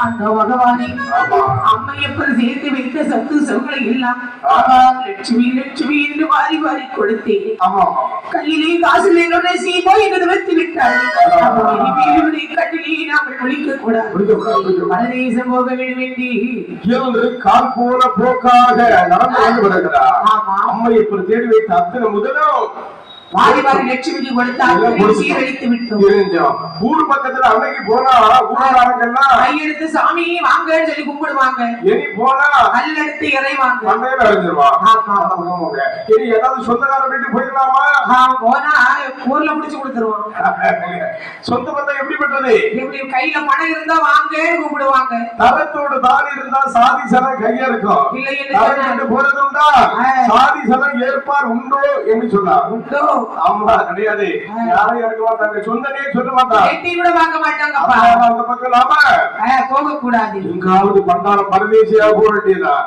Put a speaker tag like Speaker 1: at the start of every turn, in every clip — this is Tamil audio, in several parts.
Speaker 1: அந்த பகவானே அம்மை எப்படி சேர்த்து வைத்த சத்து சவுகளை எல்லாம் லட்சுமி லட்சுமி என்று வாரி வாரி கொடுத்தேன். கையிலே காசிலே சீமோ என்று வைத்து விட்டாள். கட்டிலே நாங்கள் ஒழிக்க கூடாது, பரதேசம் போக வேண்டும் என்று
Speaker 2: கால் போன போக்காக நடந்து வந்து வருகிறார். அம்மை எப்படி தேடி வைத்த அத்தனை முதலும்
Speaker 1: வாரி வாரி லட்சுமிக்கு கொடுத்தாங்க, சீரழித்து விட்டோம்.
Speaker 2: ஊர் பக்கத்துல அன்னைக்கு போனா ஊராரங்கெல்லாம்
Speaker 1: கையெடுத்து சாமி வாங்கன்னு சொல்லி கும்பிடுவாங்க.
Speaker 2: இனி போனா
Speaker 1: கல்லெடுத்து இறைவாங்க.
Speaker 2: மண்டையில அரைஞ்சிருவா. இனி ஏதாவது சொந்தக்கார வீட்டுக்கு போயிடலாமா?
Speaker 1: போனா ஊர்ல முடிச்சு கொடுத்துருவான்.
Speaker 2: சொந்த பந்தம் எப்படிப்பட்டது?
Speaker 1: எப்படி கையில பணம் இருந்தா வாங்கன்னு கூப்பிடுவாங்க.
Speaker 2: தரத்தோடு தாலி இருந்தா சாதி சனம் கையா இருக்கும். இல்லை போறது உண்டா? சாதி சனம் ஏற்பார் உண்டோ என்று சொன்னார்.
Speaker 1: உண்டோ?
Speaker 2: ஆமா, கிடையாது. யாரும் எடுக்க மாட்டாங்க, சொந்தனே சொல்ல மாட்டாங்க,
Speaker 1: எட்டி கூட பார்க்க மாட்டாங்க.
Speaker 2: அந்த பக்கம் நாம
Speaker 1: போக கூடாது.
Speaker 2: எங்காவது பண்டாரம் பரதேசியா போக வேண்டியதான்.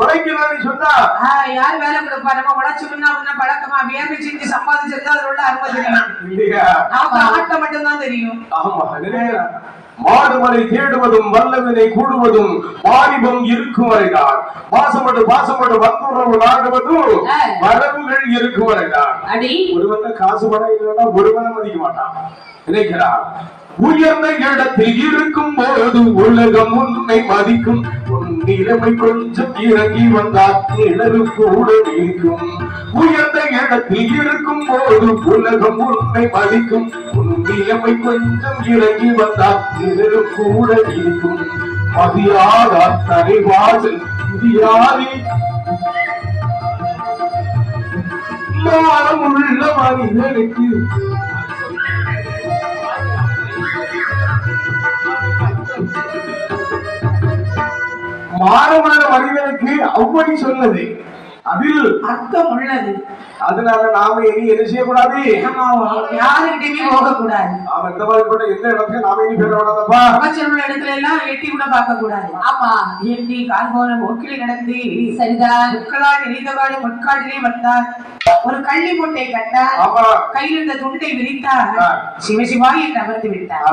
Speaker 2: உழைக்கணும்னு சொன்னா
Speaker 1: யார் வேலை கொடுப்பா? நம்ம உழைச்சோம்னா பழக்கமா வேலை செஞ்சு சம்பாதிச்சிருந்தா அதோட அருமை தெரியும்
Speaker 2: இல்லையா?
Speaker 1: நமக்கு ஆட்ட மட்டும்தான் தெரியும்.
Speaker 2: ஆமா, மாடுமலை தேடுவதும் வல்லவினை கூடுவதும் வாலிபம் இருக்கும் வரைதான், பாசமடு பாசமடு வந்துறவு நாடுவதும் வரவுகள் இருக்கும் வரைதான். ஒருவன் காசு படம் இல்லைன்னா ஒருவனை மதிக்க மாட்டான் நினைக்கிறான். உயர்ந்த இடத்தில் இருக்கும் போது உலகம் உன்னை மதிக்கும். நிலைமை கொஞ்சம் இறங்கி வந்தால் நிழலு கூட இருக்கும். உயர்ந்த இடத்தில் இருக்கும் போது உலகம் உன்னை மதிக்கும். நிலைமை கொஞ்சம் இறங்கி வந்தால் நிழலு கூட இருக்கும். மதியாத தலைவாசல் புதியாரி மானம் உள்ள மனிதனுக்கு மாறமான மனிதனுக்கு அவ்வளி சொன்னது அதில்
Speaker 1: அர்த்தம் உள்ளது.
Speaker 2: அதனால நாம இனி என்ன செய்யக்கூடாது?
Speaker 1: யாருக்கிட்டையுமே போக கூடாது.
Speaker 2: அவன் இந்த மாதிரிப்பட்ட எந்த இடத்துக்கு நாம இனி பெற கூடாதப்பா.
Speaker 1: அமைச்சர் உள்ள இடத்துல எல்லாம் எட்டி கூட பார்க்க கூடாது. ஆமா, எட்டி கால் போன போக்கிலே நடந்து சரிதான் முக்களால் நிறைந்தவாடு முட்காட்டிலே வந்தார். ஒரு கள்ளி மூட்டை கண்டார். கையில் இருந்த துண்டை விரித்தார். சிவசிவா என்று அமர்ந்து விட்டார்.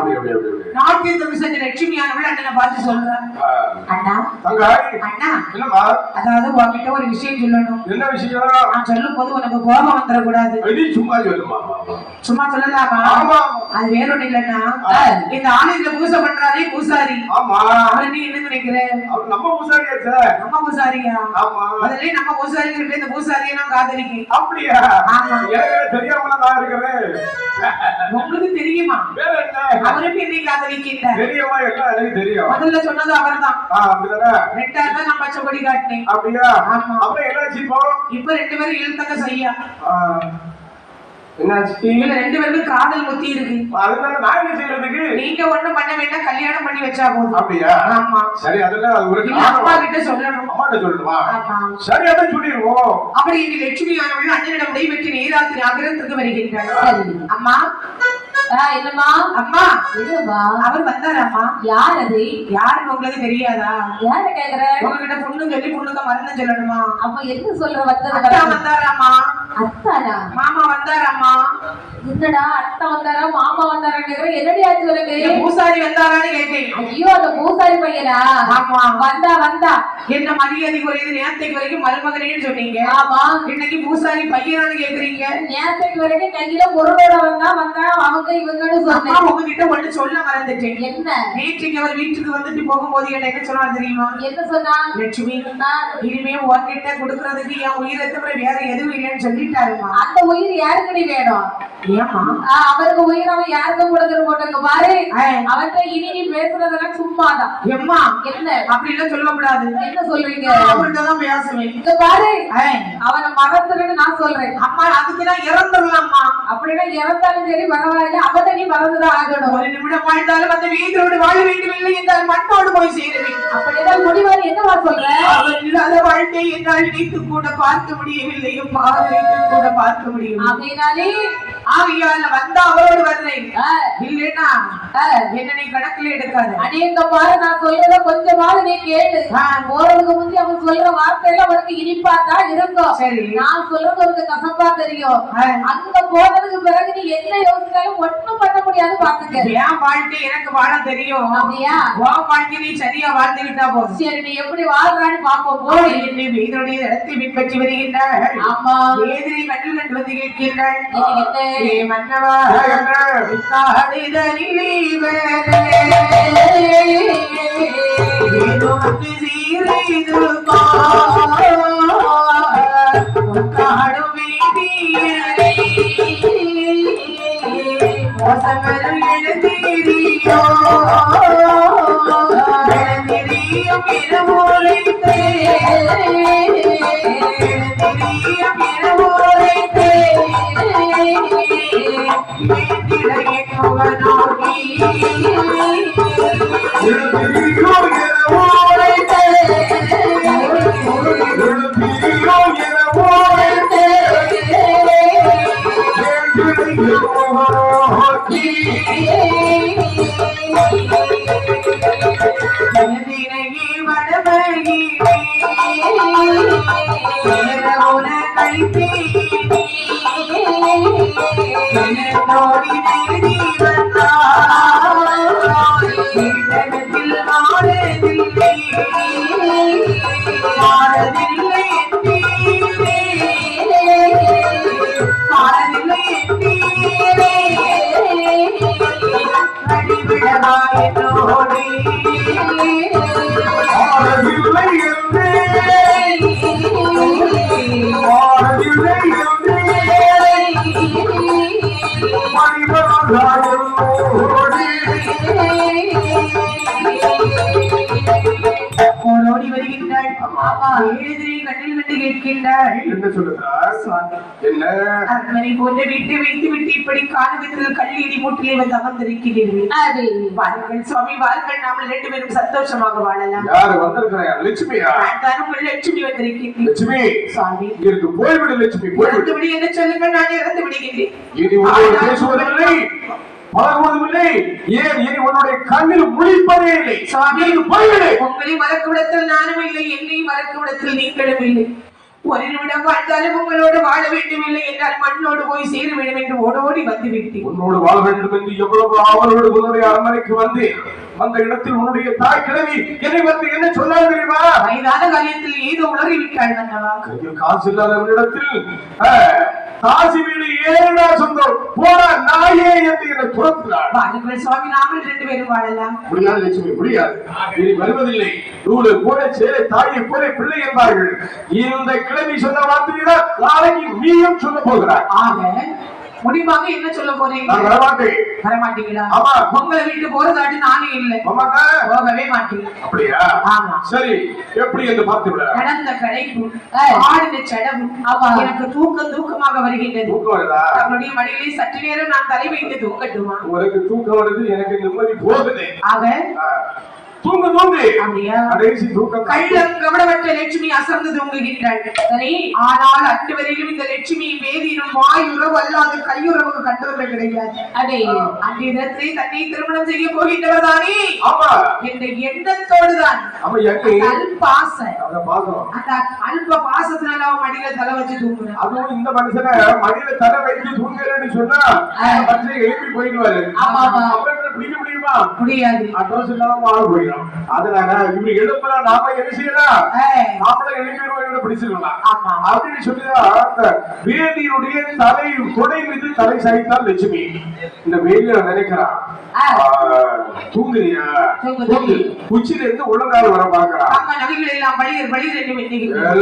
Speaker 1: நாட்டில் தமிழ்ச்ச லட்சுமியானவள் அண்ணனை பார்த்து சொல்றார், அண்ணா அண்ணா, அதாவது உங்ககிட்ட ஒரு விஷயம் சொல்லணும்.
Speaker 2: என்ன விஷயம்?
Speaker 1: நான் சொல்லும் போது உனக்கு கோபம் வந்துடக்கூடாது.
Speaker 2: சும்மா சொல்லுமா?
Speaker 1: சும்மா சொல்லலாமா? அது வேறொன்னு இல்லன்னா, இந்த ஆலயத்துல பூசை பண்றாரே பூசாரி, அவரை நீ என்ன நினைக்கிற?
Speaker 2: நம்ம பூசாரியா?
Speaker 1: நம்ம பூசாரியா? அதுலயே நம்ம பூசாரி இந்த பூசாரியை நான் காதலிக்கேன்.
Speaker 2: அப்படியா? தெரியாம நான் இருக்கிறேன்.
Speaker 1: உங்களுக்கு தெரியுமா? அவருக்கு என்னை காதலிக்கின்ற
Speaker 2: தெரியுமா? எல்லாம் எனக்கு தெரியும்.
Speaker 1: முதல்ல சொன்னது அவர் தான். ரெண்டாவது தான் நான் பச்சை கொடி காட்டினேன்.
Speaker 2: அப்படியா? அப்புறம் என்னாச்சு?
Speaker 1: இப்ப ரெண்டு பேரும் இழுத்தங்க செய்யா.
Speaker 2: என்னாச்சு?
Speaker 1: ரெண்டு பேருக்கும் காதல் முத்தி இருக்கு.
Speaker 2: அதனால நான் என்ன செய்யறதுக்கு?
Speaker 1: நீங்க ஒண்ணும் பண்ண வேண்டாம், கல்யாணம் பண்ணி வச்சா போதும்.
Speaker 2: அப்படியா? ஆமா. சரி, அதெல்லாம் ஒரு
Speaker 1: அப்பா கிட்ட சொல்லணும்.
Speaker 2: அம்மா கிட்ட சொல்லணுமா? சரி, அதான் சொல்லிடுவோம்.
Speaker 1: அப்படி இங்க லட்சுமி ஆனவள் அண்ணனிடம் விடைபெற்று நேராத்திரி ஆகிரத்துக்கு வருகின்றார். அம்மா என்னம்மா? அம்மா என்னம்மா? அவர் வந்தாராம்மா. யார் அது? யாருன்னு உங்களுக்கு தெரியாதா? யார கேக்குற? உங்ககிட்ட பொண்ணு சொல்லி பொண்ணுக்கு மருந்து சொல்லணுமா? அப்ப என்ன சொல்ற? வந்தாராம்மா. அத்தாரா? மாமா வந்தாராம்மா. என்னடா அத்தா வந்தாரா மாமா வந்தாரா கேக்குற? என்னடி ஆச்சு உனக்கு? பூசாரி வந்தாரான்னு கேட்டேன். ஐயோ, அந்த பூசாரி பையனா? ஆமா, வந்தா. என்ன மரியாதை குறையுது? நேரத்தைக்கு வரைக்கும் மருமகனேன்னு சொன்னீங்க. ஆமா, இன்னைக்கு பூசாரி பையனான்னு கேக்குறீங்க. நேரத்தைக்கு வரைக்கும் கையில பொருளோட வந்தா அவங்க இவங்கன்னு சொன்னேன். உங்ககிட்ட ஒண்ணு சொல்ல மறந்துட்டேன். என்ன? நேற்றுக்கு அவர் வீட்டுக்கு வந்துட்டு போகும்போது என்ன சொன்னார் தெரியுமா? என்ன சொன்னா? லட்சுமி, இனிமே உன்கிட்ட கொடுக்கறதுக்கு என் உயிரை தவிர வேற எதுவும் இல்லைன்னு சொல்லிட்டாருமா. அந்த உயிர் யாருக்கடி வேணும்? அவருக்கு உயிர் அவன் யாருக்கும் கொடுக்கற போட்டாங்க பாரு. அவர்கிட்ட இனி நீ பேசுறதெல்லாம் சும்மாதான். எம்மா என்ன அப்படி எல்லாம் சொல்லக்கூடாது. என்ன சொல்றீங்க? அப்படிதான் பேசுவேன். இங்க பாரு, அவனை மறந்துடுன்னு நான் சொல்றேன். அம்மா, அதுக்குதான் இறந்துடலாம்மா. அப்படின்னா இறந்தாலும் சரி பரவாயில்ல, அவனை நீ மறந்துதான் ஆகணும். ஒரு நிமிடம் வாழ்ந்தாலும் அந்த வீட்டோடு வாழ வேண்டும் இல்லை என்றால் மண்ணோடு போய் சேருவேன். அப்படிதான் முடிவாரு என்னவா சொல்ற? அவர் இல்லாத வாழ்க்கை என்றால் நினைத்து கூட பார்க்க முடியவில்லை, கூட பார்க்க முடியும். அப்படின்னாலே ஆகையால வந்தா அவரோடு வர்றேன் இல்லைன்னா என்ன நீ கணக்குல எடுக்காது.
Speaker 3: அநேக பாரு நான் சொல்றத கொஞ்சமாவது நீ கேளு. போறதுக்கு முந்தி அவன் சொல்ற வார்த்தையில உனக்கு இனிப்பா தான் இருக்கும்.
Speaker 1: சரி,
Speaker 3: நான் சொல்றது உனக்கு கசப்பா தெரியும். அங்க போனதுக்கு பிறகு நீ என்ன யோசிச்சாலும் ஒண்ணும் பண்ண முடியாது. பாத்துக்க,
Speaker 1: என் வாழ்க்கை எனக்கு வாழ தெரியும்.
Speaker 3: அப்படியா?
Speaker 1: உன் வாழ்க்கை நீ சரியா வாழ்ந்துகிட்டா போதும்.
Speaker 3: சரி, நீ எப்படி வாழ்றான்னு பாப்போம்.
Speaker 1: போய் என்னை இதனுடைய இடத்தை பின்பற்றி வருகின்றாள்.
Speaker 3: ஆமா,
Speaker 1: வேதனை கண்ணில் கண்டு வந்து கேட்கின்றாள்.
Speaker 3: என்ன
Speaker 1: மன்னவா காடுதனிலே காடு வீதியரை மோசமரும் எழுதிரியோ எழுதிரியும் இரவுரைத்தே எழுதிரியும் இரவுரைத்தே ஓடி வருகின்றாள். கண்ணில் விட்டு கேட்கின்றாள்.
Speaker 2: என்ன சொல்லுகிறார்? என்ன
Speaker 1: அரண்மனை போன்ற வீட்டை வைத்து விட்டு இப்படி காலகத்தில் கல்லீடி மூட்டிலே வந்து அமர்ந்திருக்கிறீர்கள். வாருங்கள் சுவாமி, வாருங்கள், நாம் 2 பேரும் சந்தோஷமாக வாழலாம்.
Speaker 2: யாரு வந்திருக்கிறாயா? லட்சுமியா?
Speaker 1: உங்கள் லட்சுமி வந்திருக்கிறேன்.
Speaker 2: லட்சுமி
Speaker 1: சுவாமி,
Speaker 2: இருக்கு போய்விடு. லட்சுமி போய்விடு.
Speaker 1: விடு என்று சொல்லுங்கள், நான் இறந்து விடுகின்றேன்.
Speaker 2: இனி உன்னோடு பேசுவதில்லை, பழகுவதுமில்லை, ஏன் இனி உன்னுடைய கண்ணில் முழிப்பதே இல்லை.
Speaker 1: சுவாமி,
Speaker 2: போய்விடு.
Speaker 1: உங்களை மறக்குவிடத்தில் நானும் இல்லை, என்னை மறக்குவிடத்தில் நீங்களும் இல்லை. ஒரு நிமிடம் வாழ்ந்தாலும் உங்களோடு வாழ வேண்டும், இல்லை என்றால் மண்ணோடு போய் சேர வேண்டும் என்று ஓடோடி வந்து விட்டேன்.
Speaker 2: உன்னோடு வாழ வேண்டும் என்று எவ்வளவு அவரோடு உன்னுடைய அரண்மனைக்கு வந்து அந்த இடத்தில் உன்னுடைய தாய் கிழவி என்னை வந்து என்ன சொன்னார் தெரியுமா?
Speaker 1: வயதான காலத்தில் ஏதோ உளறி விட்டாள். மன்னவா,
Speaker 2: கையில் காசு இல்லாதவனிடத்தில் காசி வீடு ஏனா சொந்தம் போனா நாயே என்று என்னை துரத்தினார்.
Speaker 1: வாருங்கள் சுவாமி, நாமல் 2 பேரும் வாழலாம்.
Speaker 2: முடியாது லட்சுமி, முடியாது. இனி வருவதில்லை. நூலை போல சேலை தாயை போல பிள்ளை என்பார்கள். இந்த கிழவி சொன்ன வார்த்தைதான் நாளைக்கு நீயும் சொல்ல போகிறார்.
Speaker 1: ஆக முடிவாக என்ன சொல்ல போறீங்க?
Speaker 2: நான் வரமாட்டேன்.
Speaker 1: வரமாட்டீங்களா?
Speaker 2: ஆமா.
Speaker 1: உங்களை வீட்டு போறதாட்டு நானே இல்லை. போகவே மாட்டேன்.
Speaker 2: அப்படியா?
Speaker 1: ஆமா.
Speaker 2: சரி, எப்படி என்று பார்த்து விட.
Speaker 1: கடந்த கடைப்பு ஆடின சடவு எனக்கு தூக்கமாக வருகின்றது.
Speaker 2: தூக்கம் வருதா?
Speaker 1: அவருடைய மடியிலே சற்று நேரம் நான் தலை வைத்து தூக்கட்டுமா?
Speaker 2: உனக்கு தூக்கம் வருது, எனக்கு நிம்மதி போகுது.
Speaker 1: ஆக
Speaker 2: தூங்கு தூங்கு.
Speaker 1: அப்படியா?
Speaker 2: கடைசி தூக்கம்.
Speaker 1: கள்ளம் கவனமற்ற லட்சுமி அசர்ந்து தூங்குகின்றாள். சரி, ஆனால் அன்று வரையிலும் இந்த லட்சுமி வேதியினும் வாயுறவு அல்லாது கையுறவு கண்டவர்கள் கிடையாது. அதே அன்றைய தினத்திலே தன்னை திருமணம் செய்ய போகின்றவர் தானே?
Speaker 2: ஆமா.
Speaker 1: என்ற எண்ணத்தோடுதான் பாசம். அந்த அல்ப பாசத்தினால அவன் மடியில தலை வச்சு தூங்குறான்.
Speaker 2: அதுவும் இந்த மனுஷனை மடியில தலை வைத்து தூங்குறேன்னு சொன்னா மனுஷன் எழுப்பி போயிடுவாரு. பிடிக்க முடியுமா? முடியாது. அட்ரஸ் இல்லாம வாழ போயிடும். அதனால இவரு எழுப்புனா நாம என்ன செய்யலாம்? நாமளே எழுப்பி பிடிச்சிடலாம் அப்படின்னு சொல்லிதான் வேதியினுடைய தலை கொடை மீது தலை சாய்த்தால் லட்சுமி. இந்த வேதியை நினைக்கிறான், தூங்குறியா? உச்சில இருந்து உள்ளங்கால வர பாக்குறான்.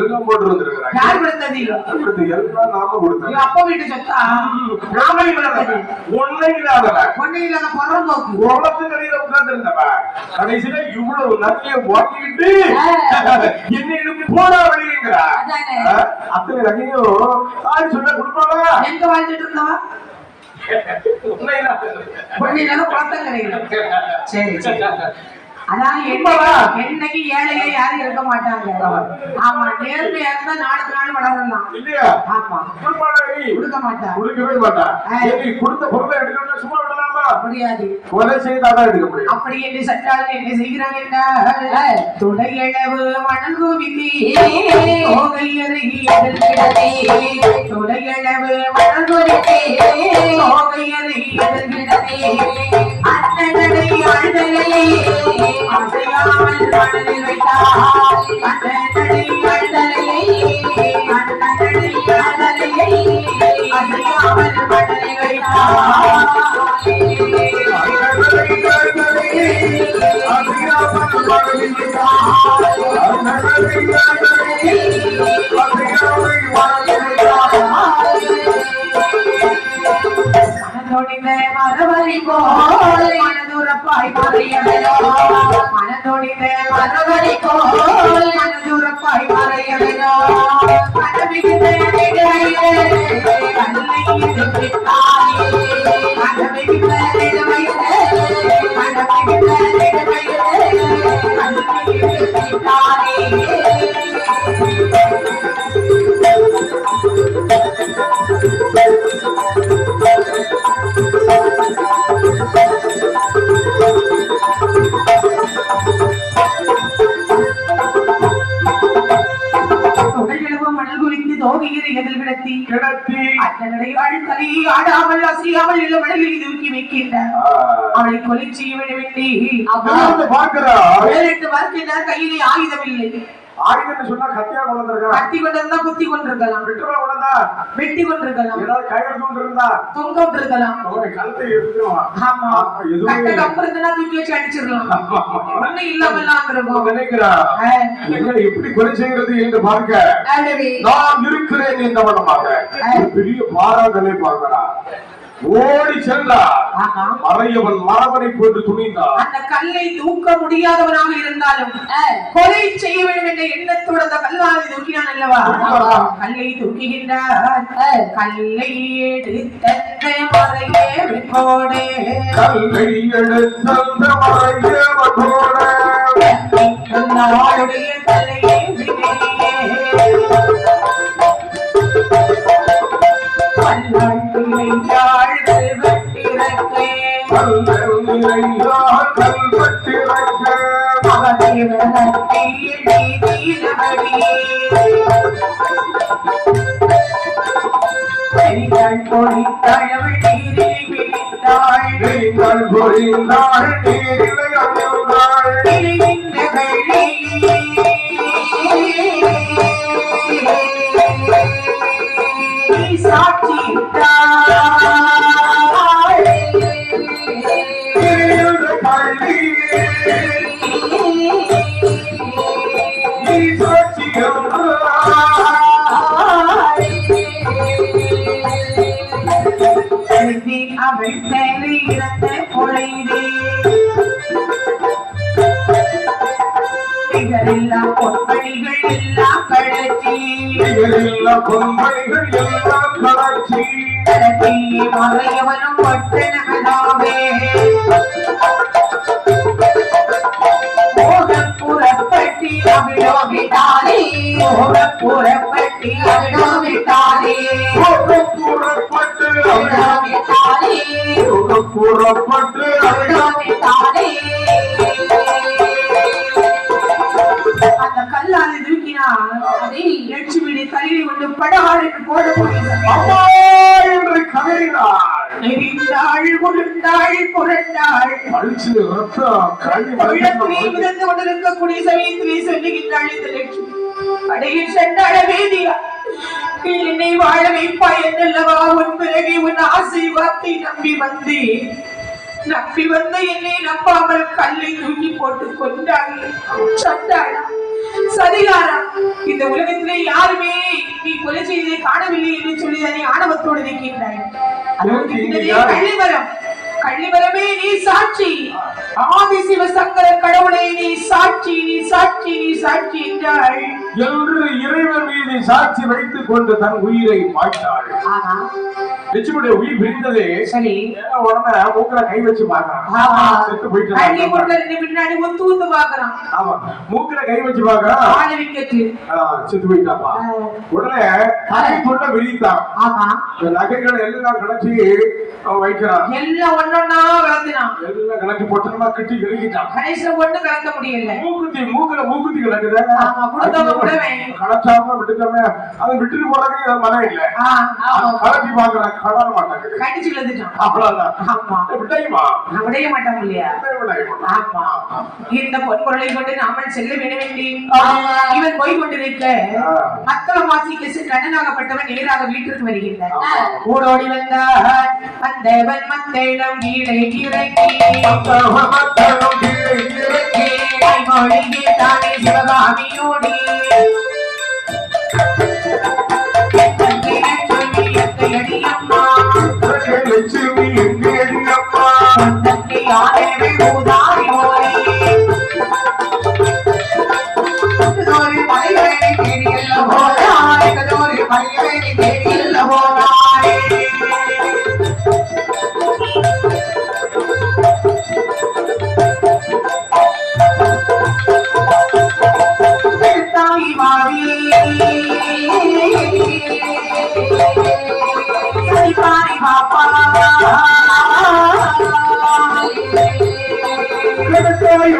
Speaker 1: எல்லாம்
Speaker 2: போட்டு வந்துருக்கிறாங்க. எல்லாம் நாம கொடுத்தோம்.
Speaker 1: அப்பா வீட்டு சொத்தா?
Speaker 2: நாம ஒன்னை இல்லாதவ,
Speaker 1: ஒன்னை இல்லாத பொறம்போக்கு
Speaker 2: உலகத்து கடையில உட்கார்ந்து இருந்தவ கடைசியில இவ்வளவு நதியை வாங்கிட்டு என்ன போனா வெளியேங்கிறா. அத்தனை நகையும் தாய் சொல்ல கொடுப்பாங்களா?
Speaker 1: எங்க வாழ்ந்துட்டு இருந்தவா? சரி சரி. அதான் என்னைக்கு ஏழையே யாரும் இருக்க மாட்டாங்க. ஆமா, நேர்மையா இருந்தா நாளுக்கு நாள் வளரலாம்
Speaker 2: இல்லையா?
Speaker 1: ஆமா, கொடுக்க மாட்டா,
Speaker 2: கொடுக்கவே மாட்டா. சரி, கொடுத்த பொருளை எடுக்கணும்னா சும்மா விடலாமா?
Speaker 1: முடியாது,
Speaker 2: கொலை செய்தாதான் எடுக்க முடியும்.
Speaker 1: அப்படி என்று சட்டாளர் என்ன செய்கிறாங்க என்றால், துடையளவு மணல் குவித்தே தோகையறை எதில் கிடந்தே, துடையளவு மணல் குவித்தே தோகையறை எதில் கிடந்தே, அண்ணனை அழுதலையே அசையாமல் மணலில் வைத்தார், அண்ணனை அழுதலையே அண்ணனை அழுதலையே அசையாமல் மணலில் வைத்தார். மனதொடிந்த மரவரி போல் மனதுரப்பாய் மறையவனோ, மனதொடிந்த மரவரி போல் மனதுரப்பாய் மறையவனோ, மனமிகுந்த நெடுவயிறு கண்ணை எதிர்த்தாயே, மனமிகுந்த நெடுவயிறு மனமிகுந்த நெடுவயிறு கண்ணை எதிர்த்தாயே. அவளை கொலை செய்ய பார்க்கிறார். கையிலே ஆயுதம் இல்லை.
Speaker 2: ஆயுதம் சொன்னா கத்தியா கொண்டிருக்கலாம்,
Speaker 1: கத்தி கொண்டிருந்தா குத்தி கொண்டிருக்கலாம், வெட்டி கொண்டிருக்கலாம்,
Speaker 2: கயிறு கொண்டிருந்தா
Speaker 1: தொங்க கொண்டிருக்கலாம்,
Speaker 2: கழுத்தை எடுத்துருவான்.
Speaker 1: ஆமா, கட்ட கம்பு இருந்தனா தூக்கி வச்சு அடிச்சிடலாம், ஒண்ணு இல்லாமல்லாம் இருக்கும்.
Speaker 2: நினைக்கிறா எப்படி கொலை செய்கிறது என்று பார்க்க நான் இருக்கிறேன் என்ற மனமாக பெரிய பாராங்கலை பார்க்கிறார். ஓடி சென்றார். மறையவன் மரவனை போட்டு துணிந்தார்.
Speaker 1: அந்த கல்லை தூக்க முடியாதவனாக இருந்தாலும் கொலை செய்ய வேண்டும் என்ற எண்ணத்தோடு அந்த கல்லாவை தூக்கினான் அல்லவா? கல்லை தூக்குகின்றார். கல்லை எடுத்த மறையவனோடு,
Speaker 2: கல்லை எடுத்த மறையவனோடு
Speaker 1: நாளுடைய தலையை அவள் மேலே இறந்த பொழைதே எல்லாம் பொன்மணிகள் எல்லாம் கழச்சி,
Speaker 2: பொன்மணிகள் எல்லாம் கழச்சி
Speaker 1: மறையவனும் பட்டணமதாவே புறப்பட்டி அவிழோவிட்டாலே, புறப்பட்டி அவிழோவிட்டாலே,
Speaker 2: புறப்பட்டு
Speaker 1: அவிழோவிட்டாலே,
Speaker 2: புறப்பட்டு
Speaker 1: அவிழோவிட்டாலே. அந்த கல்லால் தூக்கினார். அதை லட்சுமி தலையை கொண்டு படார் என்று போடக்கூடிய
Speaker 2: என்று கதையினார்.
Speaker 1: கொண்டிருக்கக்கூடிய சமயத்திலே சொல்லுகின்றாள் இந்த லட்சுமி, அடையில் சென்றாட வேதியா என்னை வாழ வைப்பாய் என்றல்லவா உன் பிறகு உன் ஆசை வார்த்தை நம்பி வந்தேன். நம்பி வந்த என்னை நம்பாமல் கல்லை தூக்கி போட்டு கொண்டாள். சண்டாளா சதிகாரா, இந்த உலகத்திலே யாருமே நீ கொலை செய்ததை காணவில்லை என்று சொல்லி அதை ஆணவத்தோடு இருக்கின்றாய். கள்ளிமரம், கள்ளிமரமே நீ சாட்சி. ஆதிசிவ சங்கர கடவுளை நீ சாட்சி நீ சாட்சி நீ சாட்சி என்றாள்
Speaker 2: என்று இறைவன் மீது சாட்சி வைத்துக் கொண்டு தன் உயிரை மாய்த்தாள்.
Speaker 1: ஆமா
Speaker 2: லட்சுமியுடைய உயிர் பிரிந்ததே
Speaker 1: சரி
Speaker 2: உடனே மூக்குல கை வச்சு பாக்குறான். செத்து போயிட்டு
Speaker 1: பின்னாடி ஒத்து ஒத்து பாக்குறான்.
Speaker 2: ஆமா மூக்குல கை வச்சு பாக்குறான். செத்து போயிட்டாப்பா. உடனே கை கொண்ட விரித்தான்.
Speaker 1: ஆமா
Speaker 2: நகைகளை எல்லாம் கலச்சி வைக்கிறான்.
Speaker 1: எல்லாம் ஒன்னொன்னா கலந்துனான்.
Speaker 2: எல்லாம் கலச்சி பொட்டனமா கட்டி கிழக்கிட்டான்.
Speaker 1: கடைசியில ஒண்ணு கலக்க முடியல.
Speaker 2: மூக்குல மூக்குத்தி கிடக்குது. கலச்சாம விட்டுட்டோமே அதை விட்டுட்டு போறதுக்கு மனம் இல்ல. கலச்சி பாக்குறான். கடற மாட்டாங்க.
Speaker 1: கடிச்சு விழுந்துட்டான்.
Speaker 2: அவ்வளவுதான்.
Speaker 1: ஆமா
Speaker 2: விடையுமா
Speaker 1: விடைய மாட்டோம் இல்லையா? ஆமா இந்த பொருளை கொண்டு நாமல் செல்ல வேண்டி இவன் போய் கொண்டிருக்க மத்தள மாசிக்கு கண்ணனாகப்பட்டவன் நேராக வீட்டிற்கு வருகின்றான். ஓடோடி வந்தான் வந்தவன் மத்தளம் கீழே இறக்கி மொழியே தானே சிவகாமியோடி அடியம்மா
Speaker 2: லட்சுமி எங்கே அடியப்பா
Speaker 1: தன்னை யாரேவை ஊதாரி ஓடி கதோரி பழையவேனை தேடியல்ல போனாய் கதோரி பழையவேனை தேடியல்ல போனாய் தாய் மாறி பாரி பாப்பா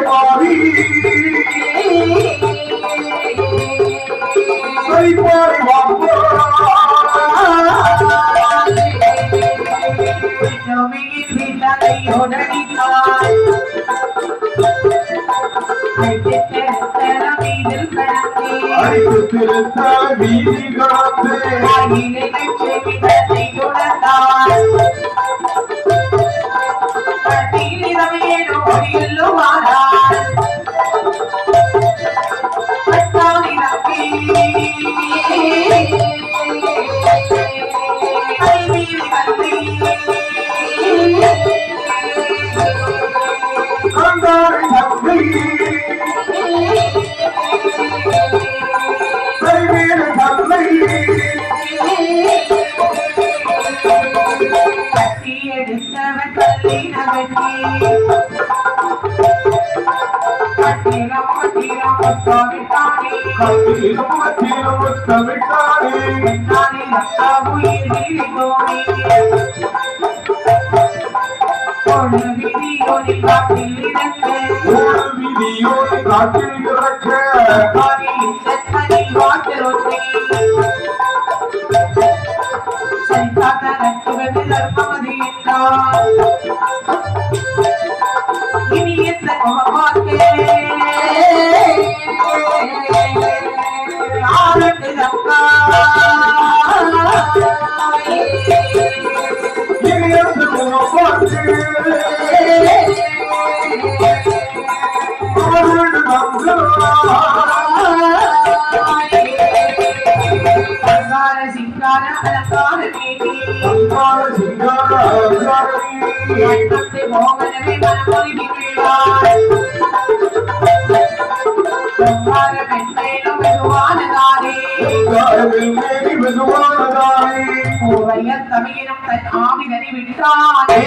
Speaker 2: மாறி சரிபாரி வாப்பா அழைத்து திருத்தால் வீதி காத்து காட்டில் கிடக்க
Speaker 1: சிங்கார அலங்கார மோகனமே மனமொழி பெண்மையிலும் வெகுவானதானே தமிழினம் தன் ஆவிதனை விட்டானே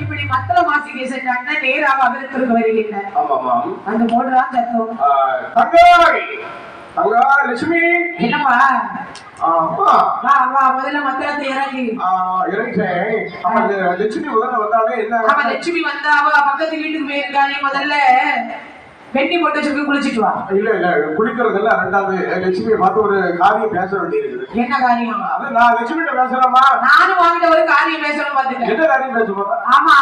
Speaker 1: இப்படி மத்தள மாசிகை சென்றாங்க நேராக அகலத்திற்கு வருகின்றனர். அந்த போடுறான் சத்தம்
Speaker 2: லட்சுமி
Speaker 1: என்னப்பா வா வா முதல்ல மத்தளத்தை இறங்கி
Speaker 2: லட்சுமி முதல்ல வந்தாலே என்ன
Speaker 1: லட்சுமி வந்தா அவ பக்கத்து வீட்டுக்கு போயிருக்கானே முதல்ல வெட்டி போட்டு வச்சு குளிச்சிட்டு வா.
Speaker 2: இல்ல இல்ல குளிக்கிறதெல்லாம் ரெண்டாவது லட்சுமியை பார்த்து ஒரு காரியம் பேச வேண்டியிருக்குது.
Speaker 1: என்ன காரியம்?
Speaker 2: அது நான் லட்சுமிகிட்ட பேசலாமா?
Speaker 1: நானும் வாங்கிட்ட ஒரு காரியம் பேசணும் பாத்துக்க.
Speaker 2: என்ன காரியம் பேச போறேன்?
Speaker 1: ஆமா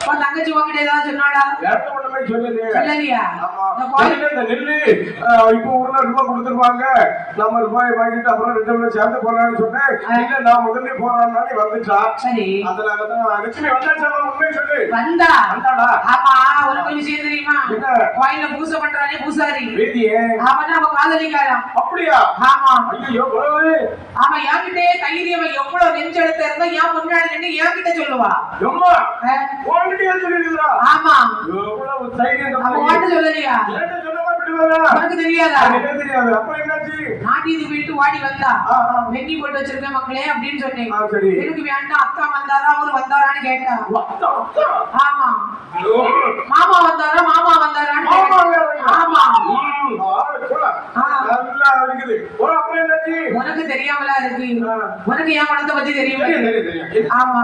Speaker 1: உன் தங்கச்சி வாங்கிட்ட ஏதாவது சொன்னாடா?
Speaker 2: எனக்கு ஒண்ணுமே ஒண்ணுமே சொல்லலையே.
Speaker 1: சொல்லலையா?
Speaker 2: ஆமா.
Speaker 1: இந்த கோயில்
Speaker 2: இந்த நெல்லு இப்போ ஒரு ரூபாய் கொடுத்துருவாங்க, நம்ம ரூபாய் வாங்கிட்டு அப்புறம் 2 பேரும் சேர்ந்து போறான்னு சொன்னேன். இல்ல நான் முதல்ல போறான்னு வந்துட்டா.
Speaker 1: சரி,
Speaker 2: அதனாலதான் லட்சுமி வந்தாச்சா? உண்மையை சொல்லு.
Speaker 1: வந்தாடா. ஆமா, ஒரு விஷயம் தெரியுமா? கோயில பூசை பண்றானே பூசாரி
Speaker 2: வேதியே,
Speaker 1: அவன் அவன் காதலிக்காராம்.
Speaker 2: அப்படியா?
Speaker 1: ஆமா.
Speaker 2: ஐயோ,
Speaker 1: ஆமா, என்கிட்டே தைரியம் எவ்வளவு நெஞ்செடுத்து இருந்தா ஏன் முன்னாடி நின்று என்கிட்ட சொல்லுவா.
Speaker 2: எம்மா உன்கிட்ட சொல்லிருக்கா?
Speaker 1: ஆமா.
Speaker 2: எவ்வளவு தைரியம்.
Speaker 1: அப்ப ஓட்டு சொல்லலையா? உனக்கு தெரியாதா?
Speaker 2: தெரியாது. அப்ப என்னாச்சு?
Speaker 1: நாட்டியது போயிட்டு வாடி வந்தா வெண்ணி போட்டு வச்சிருக்கேன் மக்களே அப்படின்னு சொன்னேன். எனக்கு வேண்டாம், அக்கா வந்தாரா அவரு வந்தாரான்னு கேட்டா. ஆமா, மாமா வந்தாரா மாமா வந்தாரான்னு. ஆமா. உனக்கு தெரியாமலா இருக்கு? உனக்கு என் குணத்தை பத்தி தெரியும். ஆமா,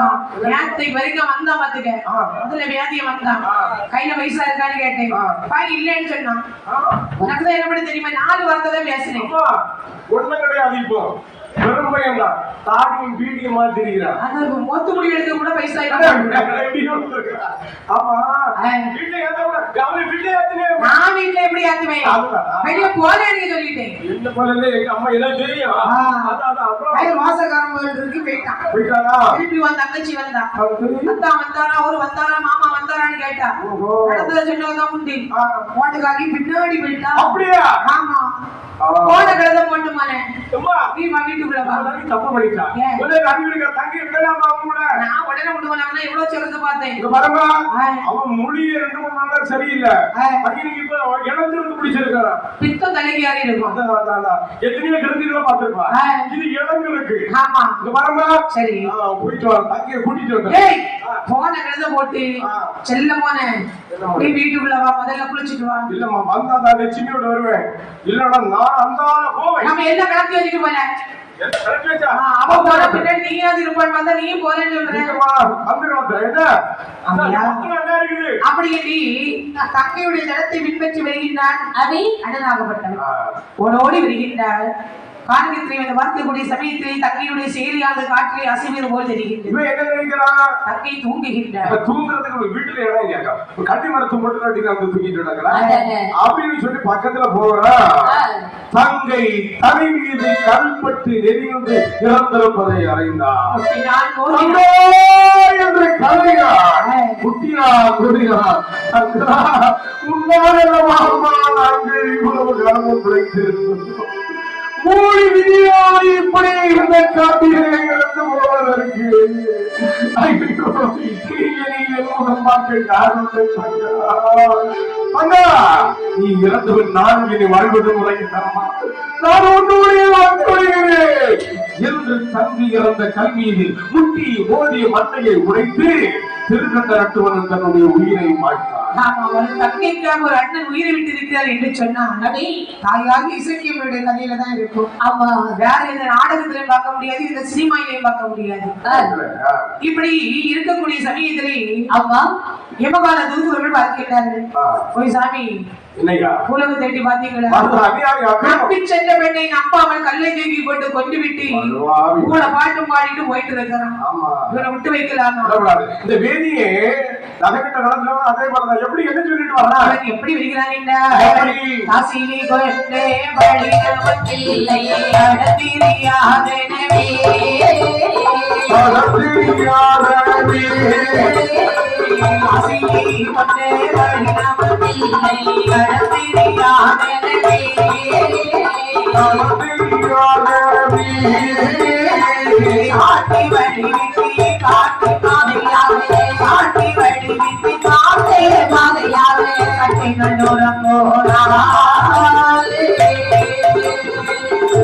Speaker 1: நேத்தை வரைக்கும் வந்தா பாத்துக்க. முதல்ல வியாதியம் வந்தான், கையில பைசா இருக்கான்னு கேட்டேன். பாய் இல்லைன்னு சொன்னான். உனக்குதான் என்ன பண்ண தெரியுமா? 4 வார்த்தை தான் பேசினேன்.
Speaker 2: ஒண்ணு கிடையாது. இப்போ வெறும் பையன் தான், தாடியும் பீடியும் மாதிரி தெரிகிறான்.
Speaker 1: அது மொத்த முடி எடுக்க கூட பைசா இல்ல.
Speaker 2: ஆமா, வீட்டுல
Speaker 1: நான் வீட்டுல எப்படி ஏத்துவேன்? வெளிய போறேன்னு சொல்லிட்டேன்.
Speaker 2: என்ன பண்ணல அம்மா எல்லாம் தெரியும்.
Speaker 1: அப்புறம் மாசக்காரன் இருக்கு போயிட்டான். திருப்பி வந்த தங்கச்சி வந்தா. அத்தா வந்தாரா அவரு வந்தாரா மாமா வந்தாரான்னு கேட்டா. நடந்தத சொன்னதான் உண்டு. ஓட்டுக்காகி பின்னாடி போயிட்டா.
Speaker 2: அப்படியா?
Speaker 1: ஆமா. போன கழுத போட்டுமானே நீ வீட்டுக்குள்ள
Speaker 2: தப்பு பண்ணிட்டா. தங்கி நான்
Speaker 1: உடனே விடுவானா எவ்வளவு சொல்றது பார்த்தேன்.
Speaker 2: அவன் மொழியே 2-3 நாளா சரியில்லை. இப்ப இழந்திருந்து பிடிச்சிருக்காரா? பித்தம் தலைக்கு யாரே இருக்கும். எத்தனையோ கருத்துக்களை பார்த்திருப்பா. இது இளங்களுக்கு.
Speaker 1: ஆமா,
Speaker 2: வரமா சரி போயிட்டு வர. தங்கிய கூட்டிட்டு வந்தேன்.
Speaker 1: போன கழுத போட்டு செல்ல போன நீ வீட்டுக்குள்ள வா, முதல்ல குளிச்சுட்டு வா.
Speaker 2: இல்லம்மா, வந்தா தான் லட்சுமியோட வருவேன். இல்லன்னா நான் அந்தால போவேன்.
Speaker 1: நம்ம என்ன கலத்தி வச்சுட்டு போல அவ போற பின்னாடி நீ அது இருப்பான் வந்தா நீ போறேன்னு சொல்றேன். அப்படி தங்கையுடைய தடத்தை பின்பற்றி வருகின்றான். அதை அண்ணனாகப்பட்டவன் ஓடோடி வருகின்றார். காண்கிறேன் அந்த வார்த்தைக்கூடிய சமயத்தில் தங்கையுடைய செயலியானது காற்றிலே அசைவது போல் தெரிகின்றது.
Speaker 2: என்ன நினைக்கிறான்?
Speaker 1: தங்கை தூங்குகின்றார்.
Speaker 2: தூங்குறதுக்கு வீட்டுல இடம் இல்லையா? கட்டி மரத்து மட்டும் தூக்கிட்டு அப்படின்னு சொல்லி பக்கத்துல போறா. தங்கை தலை மீது கல்பட்டு நெறிந்து இறந்திருப்பதை அறிந்தார். என்று கலையார் குட்டியா குடியார் நாங்கள் இவ்வளவு காலமும் குறைத்திருந்தோம். மூடி விதியாய் இப்படி இருந்த காட்டிலே இழந்து போவதற்கு நீ இறந்தவன் நான் இனி வாழ்வது முறையிட்டாமா, நான் ஒன்றுடைய வாழ்கிறேன் என்று தங்கி இறந்த கல்வியில் முட்டி மோதிய மட்டையை உடைத்து திருக்கண்ட நட்டுவன் தன்னுடைய உயிரை மாய்த்தார்.
Speaker 1: தங்கைக்காக ஒரு அண்ணன் உயிரை விட்டு இருக்கிறார் என்று சொன்னான். தாயாக இசைக்கியவருடைய கதையில தான் இருக்கும். ஆமா, வேற இந்த நாடகத்திலையும் பார்க்க முடியாது, இந்த சினிமாயிலையும் பார்க்க முடியாது. இப்படி இருக்கக்கூடிய சமயத்திலே அம்மா எமகால தூதுவர்கள் பார்க்கிறார்கள். போய் சாமி உலகம் தேடி பாத்தீங்களா? சென்ற பெண்ணை நம்பாமல் கல்லை தூக்கி போட்டு கொண்டு விட்டு கூட பாட்டும் பாடிட்டு போயிட்டு இருக்கிறான். இவனை விட்டு வைக்கலாமா?
Speaker 2: இந்த வேதியே நகைக்கிட்ட நடந்தவங்க அதே போலதான். எப்படி என்ன சொல்லிட்டு வரா?
Speaker 1: எப்படி வருகிறான்? காசினி கொண்டே வழியில்லை அடத்திரியாதனவே காசினி கொண்டே வழியில்லை காட்டி வடிவிட்டு காட்டி பாதையாவே காட்டி வடிவிட்டு காட்டே பாதையாவே கட்டிகள் தூரம் போனாலே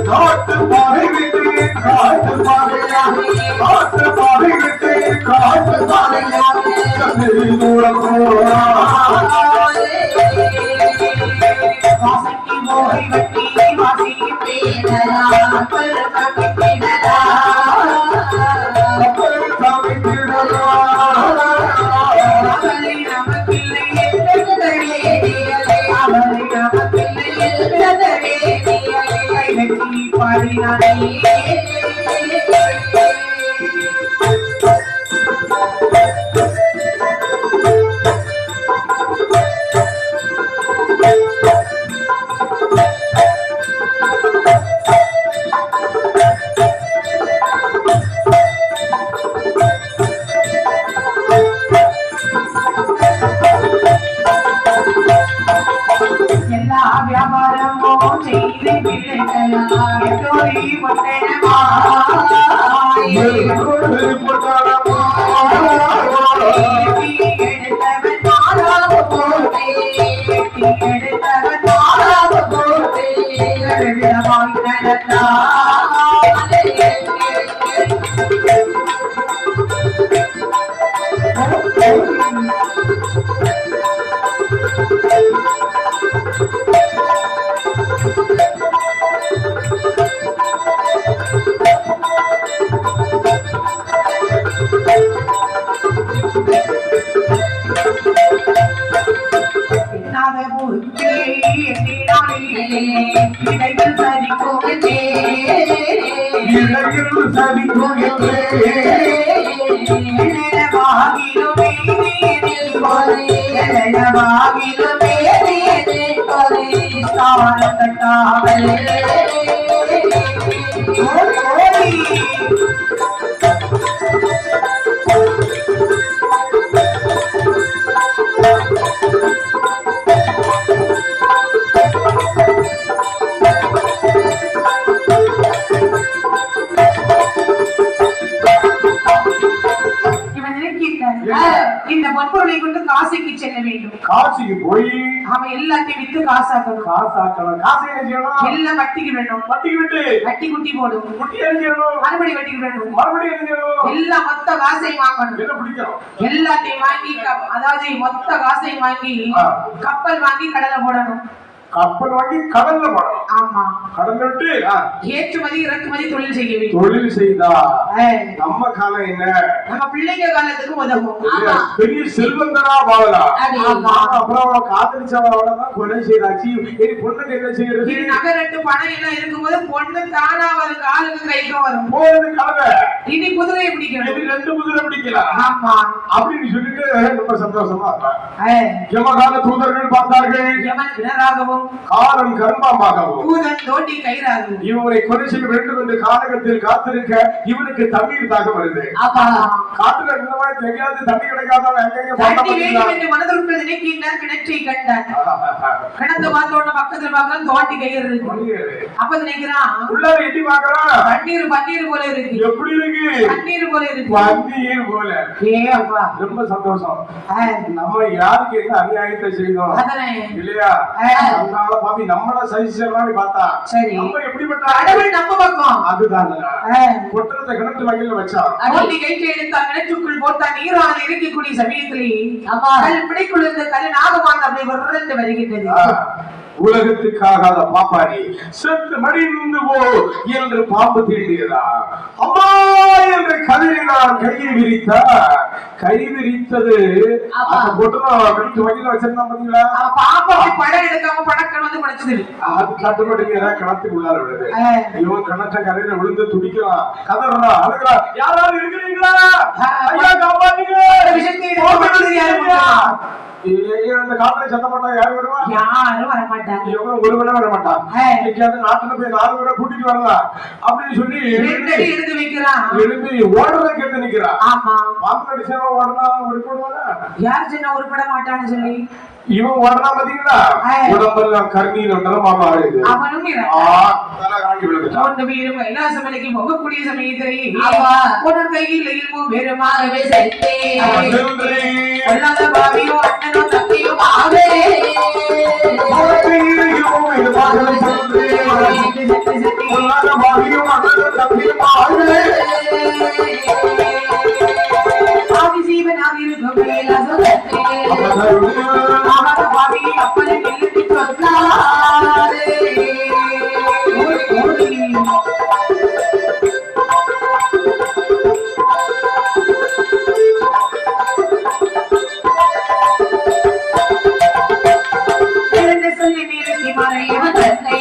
Speaker 1: காட்டு பாதைவிட்டு காட்டு பாதையாவே காட்டு பாதைவிட்டு காட்டு பாதையாவே கட்டிகள் தூரம் போனாலே வாசக்கி மோகி வட்டி வாசிக்கு பேரலா கப்பல் கட்டி பேரலா கப்பல் கட்டி பேரலா அவளை நமக்கில்லை என்றதே அவளை நமக்கில்லை என்றதே கைவெட்டி பாடினானே இந்த பொன்பொருளை கொண்டு காசிக்கு செல்ல வேண்டும்.
Speaker 2: காசிக்கு போய்
Speaker 1: அவன் எல்லாத்தையும் வித்து காசாக்கணும்.
Speaker 2: காசு என்ன செய்யணும்?
Speaker 1: எல்லாம் வட்டிக்கு வேணும்.
Speaker 2: வட்டிக்கு விட்டு
Speaker 1: வட்டி குட்டி போடும்.
Speaker 2: குட்டி என்ன செய்யணும்?
Speaker 1: மறுபடி வட்டிக்கு வேணும்.
Speaker 2: மறுபடியும் என்ன செய்யணும்?
Speaker 1: எல்லாம் மொத்த காசையும் வாங்கணும்.
Speaker 2: என்ன பிடிக்கணும்?
Speaker 1: எல்லாத்தையும் வாங்கி அதாவது மொத்த காசையும் வாங்கி கப்பல் வாங்கி கடலை போடணும்.
Speaker 2: கப்பல் வாங்கி கடல்ல போடணும்.
Speaker 1: ஆமா,
Speaker 2: கடல்ல விட்டு
Speaker 1: ஏற்றுமதி இறக்குமதி தொழில் செய்ய வேண்டும்.
Speaker 2: தொழில் செய்தா நம்ம காலம் என்ன?
Speaker 1: நம்ம பிள்ளைங்க காலத்துக்கு உதவும்.
Speaker 2: பெரிய செல்வந்தரா வாழலாம். அப்புறம் காதலிச்சவளோட தான் கொலை செய்தாச்சு. இனி பொண்ணுக்கு என்ன செய்யறது?
Speaker 1: நகரட்டு பணம் எல்லாம் இருக்கும்போது பொண்ணு தானா வரும், காலுக்கு கைக்கு வரும்.
Speaker 2: போறது கலவை.
Speaker 1: இனி குதிரையை பிடிக்கணும்.
Speaker 2: இனி 2 குதிரை பிடிக்கலாம்.
Speaker 1: ஆமா,
Speaker 2: அப்படின்னு சொல்லிட்டு ரொம்ப சந்தோஷமா இருப்பாங்க. யமகால தூதர்கள் பார்த்தார்கள்.
Speaker 1: யமன் கிணறாகவும்
Speaker 2: காலம் கர்ப்பமாகவும்
Speaker 1: தூதன் தோண்டி கயிறாகவும்
Speaker 2: இவனை கொலை செய்ய வேண்டும் என்று காலகத்தில் காத்திருக்க இவனுக்கு தண்ணீர் தாக வருது. காட்டுல இந்த மாதிரி தெரியாது தண்ணி கிடைக்காதவன் எங்க
Speaker 1: மனதிற்குள் நினைக்கின்றார். கிணற்றை கண்டார். கிணத்து பார்த்தோட பக்கத்துல பார்க்கலாம் தோண்டி கயிறு இருக்கு. அப்ப நினைக்கிறான்
Speaker 2: உள்ளார எட்டி பார்க்கறான்.
Speaker 1: பன்னீர் போல இருக்கு. எப்படி இருக்கு? பன்னீர் போல இருக்கு.
Speaker 2: பன்னீர் போல.
Speaker 1: அப்பா
Speaker 2: ரொம்ப சந்தோஷம். நம்ம யாருக்கு என்ன அநியாயத்தை செய்தோம் இல்லையா? அதனால பாவி நம்மள சைஸ்லாம் பார்த்தா
Speaker 1: சரி
Speaker 2: நம்ம எப்படிப்பட்ட
Speaker 1: கடவுள் நம்ம பக்கம்.
Speaker 2: அதுதான் பொட்டத்தை கிணத்து வகையில வச்சான்.
Speaker 1: அடி கைட்டு எடுத்தா கிணற்றுக்குள் போட்டா நீரால் இருக்கக்கூடிய சமயத்திலே கல் பிடிக்குள் இருந்த கல் நாகமான் அப்படி வருடந்து வருகின்றது.
Speaker 2: உலகத்துக்காக பாப்பாரி செத்து மடிந்து போ என்று பாம்பு தீண்டியதா அம்மா என்று கதறி நான் கையை விரித்தா. கை விரித்தது அந்த பொட்டு வகையில வச்சிருந்தா பாத்தீங்களா?
Speaker 1: பாம்பு படம் எடுக்காம படக்கன் வந்து படைச்சது.
Speaker 2: அது காட்டுப்பட்டு கிணத்துக்கு உள்ளார விடுது. இவன் கிணற்ற கரையில விழுந்து துடிக்கிறான், கதறா, அழுகிறா. யாராவது இருக்கிறீங்களா? ஐயா காப்பாத்துங்க. அந்த காட்டுல சத்தப்பட்டா யாரு வருவா?
Speaker 1: யாரும் வரமாட்டாங்க.
Speaker 2: ஒரு விட வரமாட்டான். நாட்டுல போய் 4 பேரை கூட்டிட்டு வரலாம் அப்படின்னு சொல்லி
Speaker 1: எடுத்து வைக்கிறான்.
Speaker 2: எழுதி ஓடுறத கேட்டு நிக்கிறான்.
Speaker 1: ஆமா,
Speaker 2: பாம்பு அடிச்சா ஓடனா ஒரு போடுவாங்க.
Speaker 1: யார் சின்ன உருப்பட மாட்டான்னு சொல்லி
Speaker 2: இவன் ஓடனா பாத்தீங்களா? உடம்பெல்லாம் கர்ணீர் மாமா ஆடுது.
Speaker 1: அவனும் கைலாசமலைக்கு போகக்கூடிய சமயத்திலே ஒரு கையில் வெறுமாகவே அண்ணனோ தம்பியும் ஆவே ஆதிசீவனாக இருக்கும் கைலாசத்தை அப்பனை எழுதி சொன்னாரே. சொல்லி நீருக்கு மறையவன் தன்னை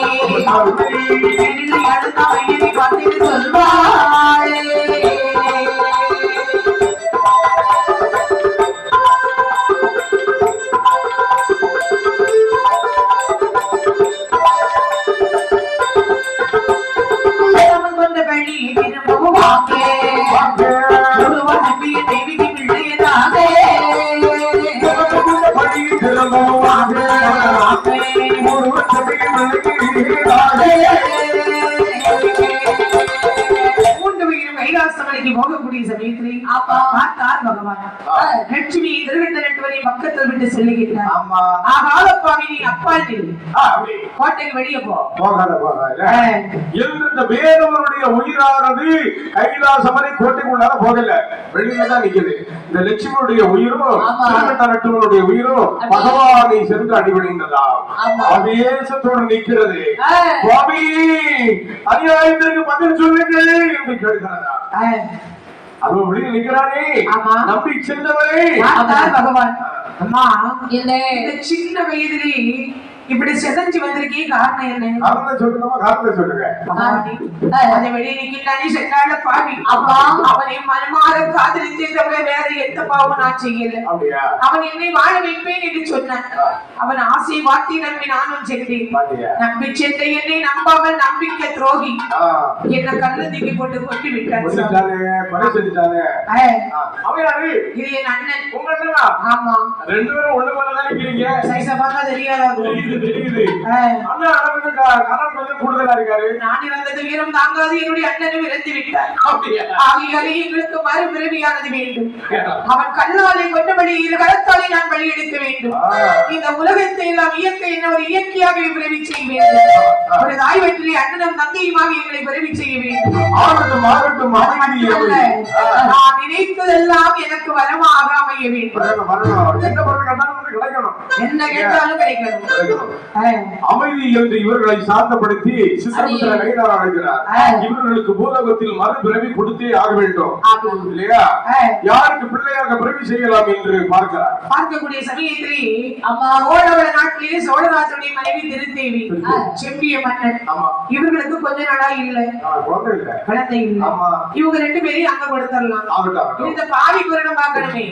Speaker 1: அடுத்த ஐயனை பார்த்து சொல்வாளே. திரும்பவும் கைலாசமலைக்கு போகக்கூடிய சமயத்திலே பார்த்தார் பகவான் லட்சுமி திருவிட்ட நட்டுவரை பக்கத்தில் விட்டு செல்லுகின்றார். ஆகாலப்பாவி நீ அப்பால் கோட்டைக்கு வெளியே
Speaker 2: போகாத இந்த வேதவனுடைய உயிரானது கைலாசமலை கோட்டைக்குள்ளார போகல, வெளியிலதான் நிக்குது. இந்த லட்சுமியுடைய உயிரும் திருவிட்ட நட்டுவனுடைய உயிரும் பகவானை சென்று அடிபணிந்ததா அதேசத்தோடு நிற்கிறது. சுவாமி அநியாயத்திற்கு பதில் சொல்லுங்கள் என்று கேட்கிறதா. அவன் வெளியில் நிற்கிறானே நம்பி சென்றவரே
Speaker 1: பகவான். அம்மா இந்த சின்ன வயதிலே இப்படி செதஞ்சு வந்திருக்கே காரணம் என்ன?
Speaker 2: காரணம் சொல்லுங்க, காரணம் சொல்லுங்க.
Speaker 1: அதை வெளியே நிற்கிறானே சென்றால பாவி. அப்பா அவனை மனமாற காதலித்தே தவிர வேற எந்த பாவம் நான் செய்யல. அவன் என்னை வாழ வைப்பேன் என்று சொன்னான். அவன் ஆசை வார்த்தை நம்பி நானும் சென்றேன். நம்பி சென்ற என்னை நம்பாமல் நம்பிக்கை துரோகி என்ன கல்லதிக்கு போட்டு கொண்டு விட்டான். இது என் அண்ணன்.
Speaker 2: உங்க அண்ணனா?
Speaker 1: ஆமா.
Speaker 2: ரெண்டு பேரும் ஒண்ணு போலதான் இருக்கிறீங்க.
Speaker 1: சைஸா பார்த்தா தெரியாதா?
Speaker 2: தெரியுது. அண்ணா அவனுக்கு கணம் கொஞ்சம் கூடுதலா இருக்காரு.
Speaker 1: நான் இறந்தது வீரம் தாங்காது என்னுடைய அண்ணனும் இறந்து விட்டார். ஆகியாலே எங்களுக்கு மறுபிறவியானது வேண்டும். அவன் கண்ணாலை கொண்டபடி இரு கரத்தாலே நான் பலியெடுக்க வேண்டும். இந்த உலகத்தை எல்லாம் இயற்கை என்ன ஒரு இயற்கையாக பிறவி செய்ய வேண்டும். ஒரு தாய் வயிற்றிலே அண்ணனும் தங்கையுமாக எங்களை பிறவி செய்ய வேண்டும். நான் நினைத்ததெல்லாம் எனக்கு வரமாக அமைய வேண்டும். என்ன கேட்டாலும் கிடைக்கணும்.
Speaker 2: அமைதி என்று இவர்களை சாந்தப்படுத்தி இவர்களுக்கு பூலோகத்தில் மறுபிறவி கொடுத்தே ஆக வேண்டும் இல்லையா? யாருக்கு பிள்ளையாக பிறவி செய்யலாம் என்று
Speaker 1: பார்க்கக்கூடிய சமயத்திலே சோழவள நாட்டிலே சோழராஜனுடைய மனைவி திருத்தேவி செம்பிய மன்னன். இவர்களுக்கு கொஞ்ச நாளா இல்ல குழந்தை இல்ல. இவங்க ரெண்டு பேரையும் அங்க கொடுத்துடலாம். இந்த பாவி குரணம் பார்க்கணுமே.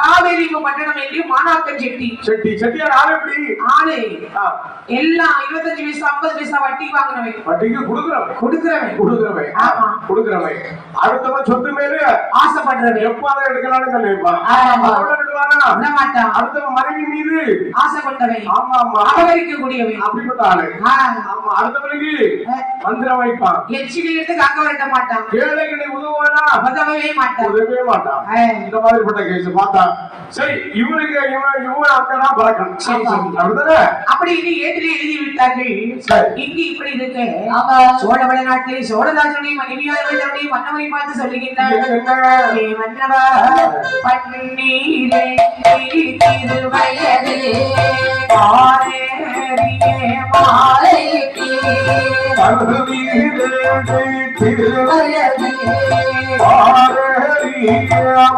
Speaker 1: காவேரி பட்டணம் என்று மாணாக்கன் செட்டி
Speaker 2: செட்டியார்
Speaker 1: ஆளு எல்லாம் 25 பைசா 50 பைசா வட்டி வாங்குறவன்.
Speaker 2: வட்டிக்கு கொடுக்கிறவன் அடுத்தவன் சொத்து மேல
Speaker 1: ஆசைப்படுறவன்.
Speaker 2: எப்பாவது எடுக்கலாம்னு சொல்லிருப்பான். அடுத்தவன் மனைவி மீது
Speaker 1: ஆசைப்பட்டவன்.
Speaker 2: ஆமா ஆமா
Speaker 1: அபகரிக்கக்கூடியவன்.
Speaker 2: அப்படிப்பட்ட ஆளு. ஆமா அடுத்தவனுக்கு மந்திரம் வைப்பான்.
Speaker 1: எச்சிகள் எடுத்து காக்க விட மாட்டான்.
Speaker 2: ஏழைகளை உதவுவானா?
Speaker 1: உதவவே மாட்டான்.
Speaker 2: இந்த மாதிரிப்பட்ட கேஸ் பார்த்தான். சரி இவனுக்கு இவன் அக்கா பறக்கணும்.
Speaker 1: அப்படி இது ஏற்றிலே எழுதி விட்டார்கள். இங்கு இப்படி இருக்கு. சோழவள நாட்டிலே சோழராஜனுடைய மனைவியாருடைய மன்னவரை பார்த்து சொல்லுகின்றார்கள். மன்னவா பன்னீரே திருவயது ஆரேறியே மாலைக்கு திருவயது ஆரேறியே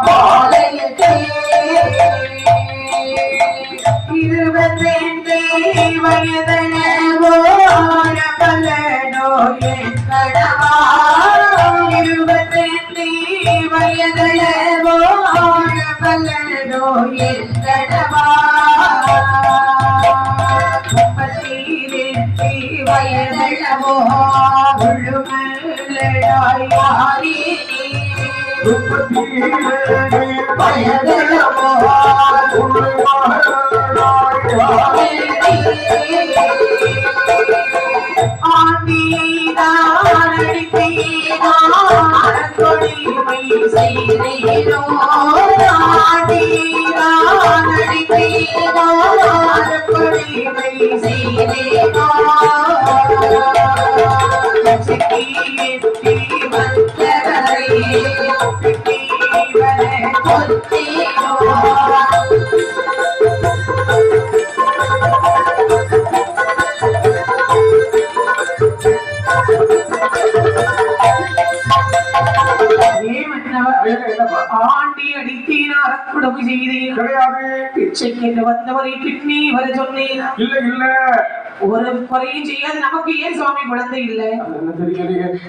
Speaker 1: மாலைக்கு 22 வயதனவோ பலனோ என் கடவா. 22 வயதனவோ பலனோ என் கடவா. 32 வயதனவோ முழுமலடாய் யாரே 32 வயதனவோ கொடிமை செய்தோ கொடிமை செய்தோ வந்தவரை ஆண்டி அடித்தீனார் குடவு செய்தீர் கிடையாது. பிச்சைக்கு வந்தவரை பின்னி வர சொன்னேன். இல்ல இல்ல ஒரு குறையும் செய்யாது. நமக்கு ஏன் சுவாமி குழந்தை இல்ல?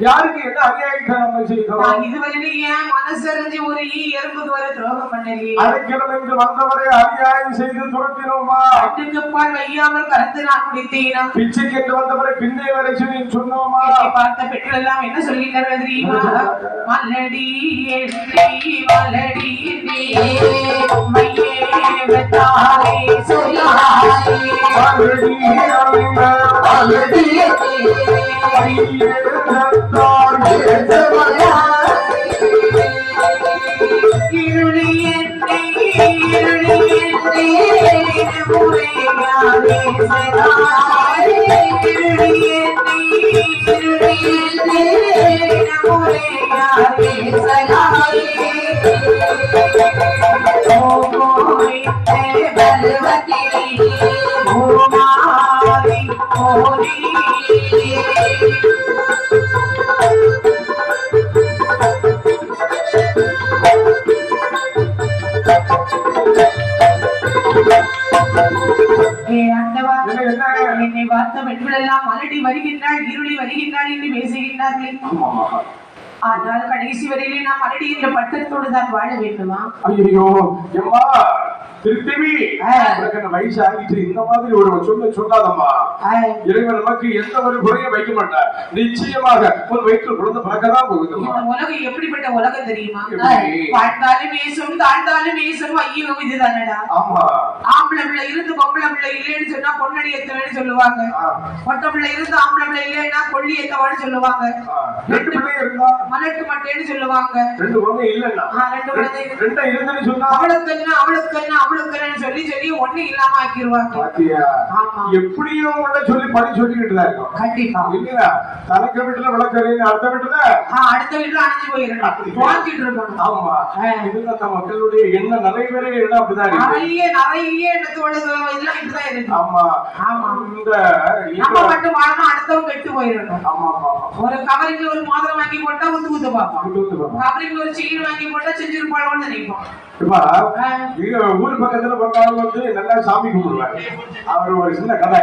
Speaker 1: யாருக்கு என்ன அநியாயம் செய்தோம்? இதுவரை ஏன் மனசறிஞ்சு ஒரு எறும்பு வர துரோகம் பண்ணலையே. அரைக்கிழமைக்கு வந்தவரை அநியாயம் செய்து துரத்தினோமா? அதுக்குப்பால் வையாமல் கலந்து நான் குடித்தீனா? பிச்சைக்கு என்று வந்தவரை பின்னே வரை சொன்னோமா? பார்த்த பெற்றோர் எல்லாம் என்ன சொல்லிட்டார்கள் தெரியுமா? மலடி மலடி மையே வத்தாரே சொல்லாரே என்னை பார்த்த பெண்கள் எல்லாம் மலடி வருகின்றாள், இருளி வருகின்றாள் என்று பேசுகின்றார்களே. ஆனால் கடைசி வரையிலே நாம் மலடி என்ற பட்டத்தோடு தான் வாழ வேண்டுமா?
Speaker 2: ஐயோ எம்மா திருத்தவி, வயசு ஆகிட்டு இந்த மாதிரி ஒரு சொல்லாதம்மா. இறைவன் நமக்கு எந்த ஒரு குறையும் வைக்க மாட்டார். நிச்சயமாக ஒரு வயிற்று குழந்தை பிறக்கதான் போகுது.
Speaker 1: உலகம் எப்படிப்பட்ட உலகம் தெரியுமா? வாழ்ந்தாலும் வேசும் தாழ்ந்தாலும் வேசும் ஐயோ இதுதானடா.
Speaker 2: ஆமா,
Speaker 1: ஆம்பளை பிள்ளை இருந்து பொம்பளை பிள்ளை இல்லைன்னு சொன்னா பொன்னடி எத்தவன்னு சொல்லுவாங்க. பொட்டை பிள்ளை இருந்து ஆம்பளை பிள்ளை இல்லைன்னா கொள்ளி எத்தவான்னு சொல்லுவாங்க.
Speaker 2: ரெண்டு பிள்ளை இருந்தா
Speaker 1: மலட்டு மட்டேன்னு சொல்லுவாங்க.
Speaker 2: ரெண்டு குழந்தை இல்லைன்னா
Speaker 1: ரெண்டு குழந்தை
Speaker 2: ரெண்டா இருந்துன்னு சொன்னா
Speaker 1: அவளுக்குன்னு சொல்லி சொல்லி ஒண்ணு இல்லாம ஆக்கிடுவாங்க.
Speaker 2: எப்படியும் சொல்லி படி சொல்லிக்கிட்டு தான் இருக்கும்.
Speaker 1: கண்டிப்பா
Speaker 2: இல்லையா? தனக்கு வீட்டுல விளக்கறின்னு அடுத்த வீட்டுல
Speaker 1: அணைஞ்சு போயிருக்கணும்.
Speaker 2: ஆமா, இதுதான் நம்ம மக்களுடைய என்ன நிறைய பேரு என்ன அப்படிதான்
Speaker 1: நிறைய எண்ணத்தோட இதெல்லாம் இப்படிதான் இருக்கு.
Speaker 2: ஆமா
Speaker 1: ஆமா,
Speaker 2: இந்த
Speaker 1: நம்ம மட்டும் வாழணும், அடுத்தவங்க கெட்டு போயிடணும்.
Speaker 2: ஆமா ஆமா,
Speaker 1: ஒரு கவரிங்ல ஒரு மோதிரம் வாங்கி போட்டா ஊத்து பார்ப்போம். கவரிங்ல ஒரு செயின் வாங்கி போட்டா செஞ்சிருப்பாளோன்னு நினைப்போம்.
Speaker 2: ஊர் பக்கத்துல பக்கம் நல்லா சாமி கும்பிடுவாரு. அவர் ஒரு சின்ன கதை,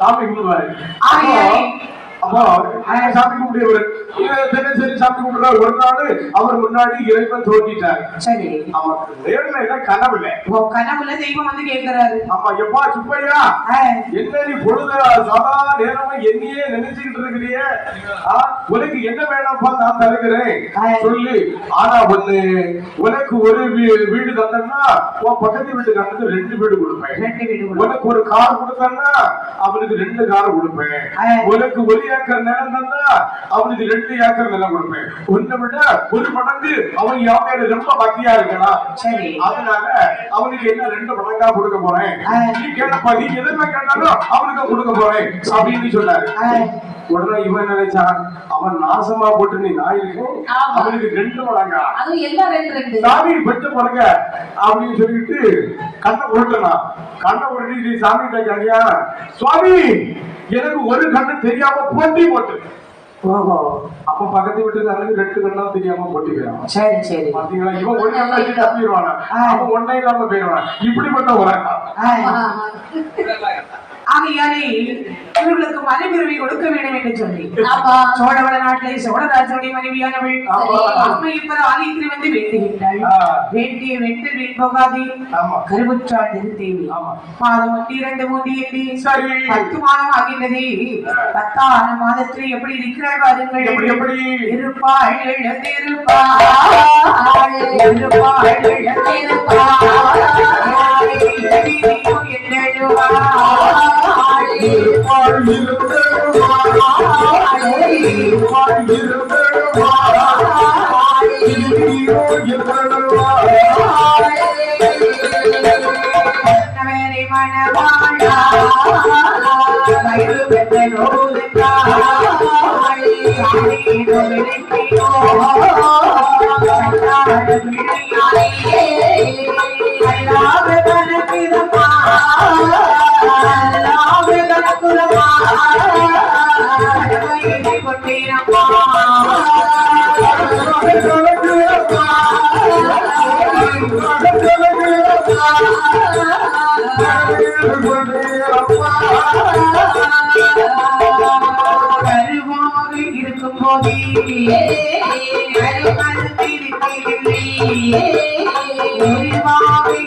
Speaker 2: சாமி கும்பிடுவாரு. அப்போ சாமி கும்பிடுவாரு, தினசரி சாமி கும்பிடுறாரு. ஒரு நாள் அவர் முன்னாடி இறைவன் தோன்றிட்டாரு. சரி, அவருக்கு நேர்ல என்ன கனவுல
Speaker 1: தெய்வம் வந்து கேட்கிறாரு.
Speaker 2: ஆமா, எப்பா சுப்பையா, என்ன நீ பொழுது சதா நேரமும் என்னையே நினைச்சுக்கிட்டு இருக்கிறியே, உனக்கு என்ன வேணாம்ப்பா நான் தருகிறேன் சொல்லு. ஆனா ஒண்ணு, உனக்கு ஒரு வீடு தந்தேன்னா உன் பக்கத்து வீட்டுக்காரனுக்கு 2 வீடு கொடுப்பேன். உனக்கு ஒரு கார் கொடுத்தேன்னா அவனுக்கு 2 கார் கொடுப்பேன். உனக்கு 1 ஏக்கர் நிலம் தந்தா அவனுக்கு 2 ஏக்கர் நிலம் கொடுப்பேன். ஒன்றை விட 1 மடங்கு அவன் யாரு ரொம்ப பக்தியா இருக்கலாம். சரி, அதனால அவனுக்கு என்ன 2 மடங்கா கொடுக்க போறேன். நீ கேட்டப்பா, நீ எதுவுமே கேட்டாலும் அவனுக்கு கொடுக்க போறேன் அப்படின்னு சொன்னாரு. உடனே இவன் நினைச்சான், அவன் நாசமா போட்டு நீ நாயிருக்கு, அவனுக்கு 2 மடங்கா சாமி பெற்று போடுங்க அப்படின்னு சொல்லிட்டு கண்ணை உருட்டனா. கண்ணை உருட்டி சாமி கேட்காதியா, சுவாமி எனக்கு ஒரு கண்ணு தெரியாம போட்டி போட்டு. அப்ப பக்கத்து வீட்டுக்கு 2 கண்ணா தெரியாம போட்டிக்கிறான். சரி சரி, பாத்தீங்களா? இவன் 1 கண்ணா தப்பிடுவானா, அவன் 1 இல்லாம போயிடுவான். இப்படிப்பட்ட உலகம்.
Speaker 1: ஆகையாலே இவர்களுக்கு மனைவிரவி கொடுக்க வேண்டும் என்று சொல்லி சோழவள நாட்டிலே சோழராஜனுடைய மனைவியானவள் அம்மையப்பர் ஆலயத்தில் வந்து வேண்டுகின்றாள். வேண்டிய வென்று வீண் போகாதே, கருவுற்றாள் தேவி. மாதம் 1 2 3 10 மாதம் ஆகின்றது. 10ஆம் மாதத்தில் எப்படி இருக்கிறாள் பாருங்கள்.
Speaker 2: எப்படி
Speaker 1: இருப்பாள் எழுந்திருப்பாள், இருப்பாள் எழுந்திருப்பாள், கருவாக இருக்கும் போதே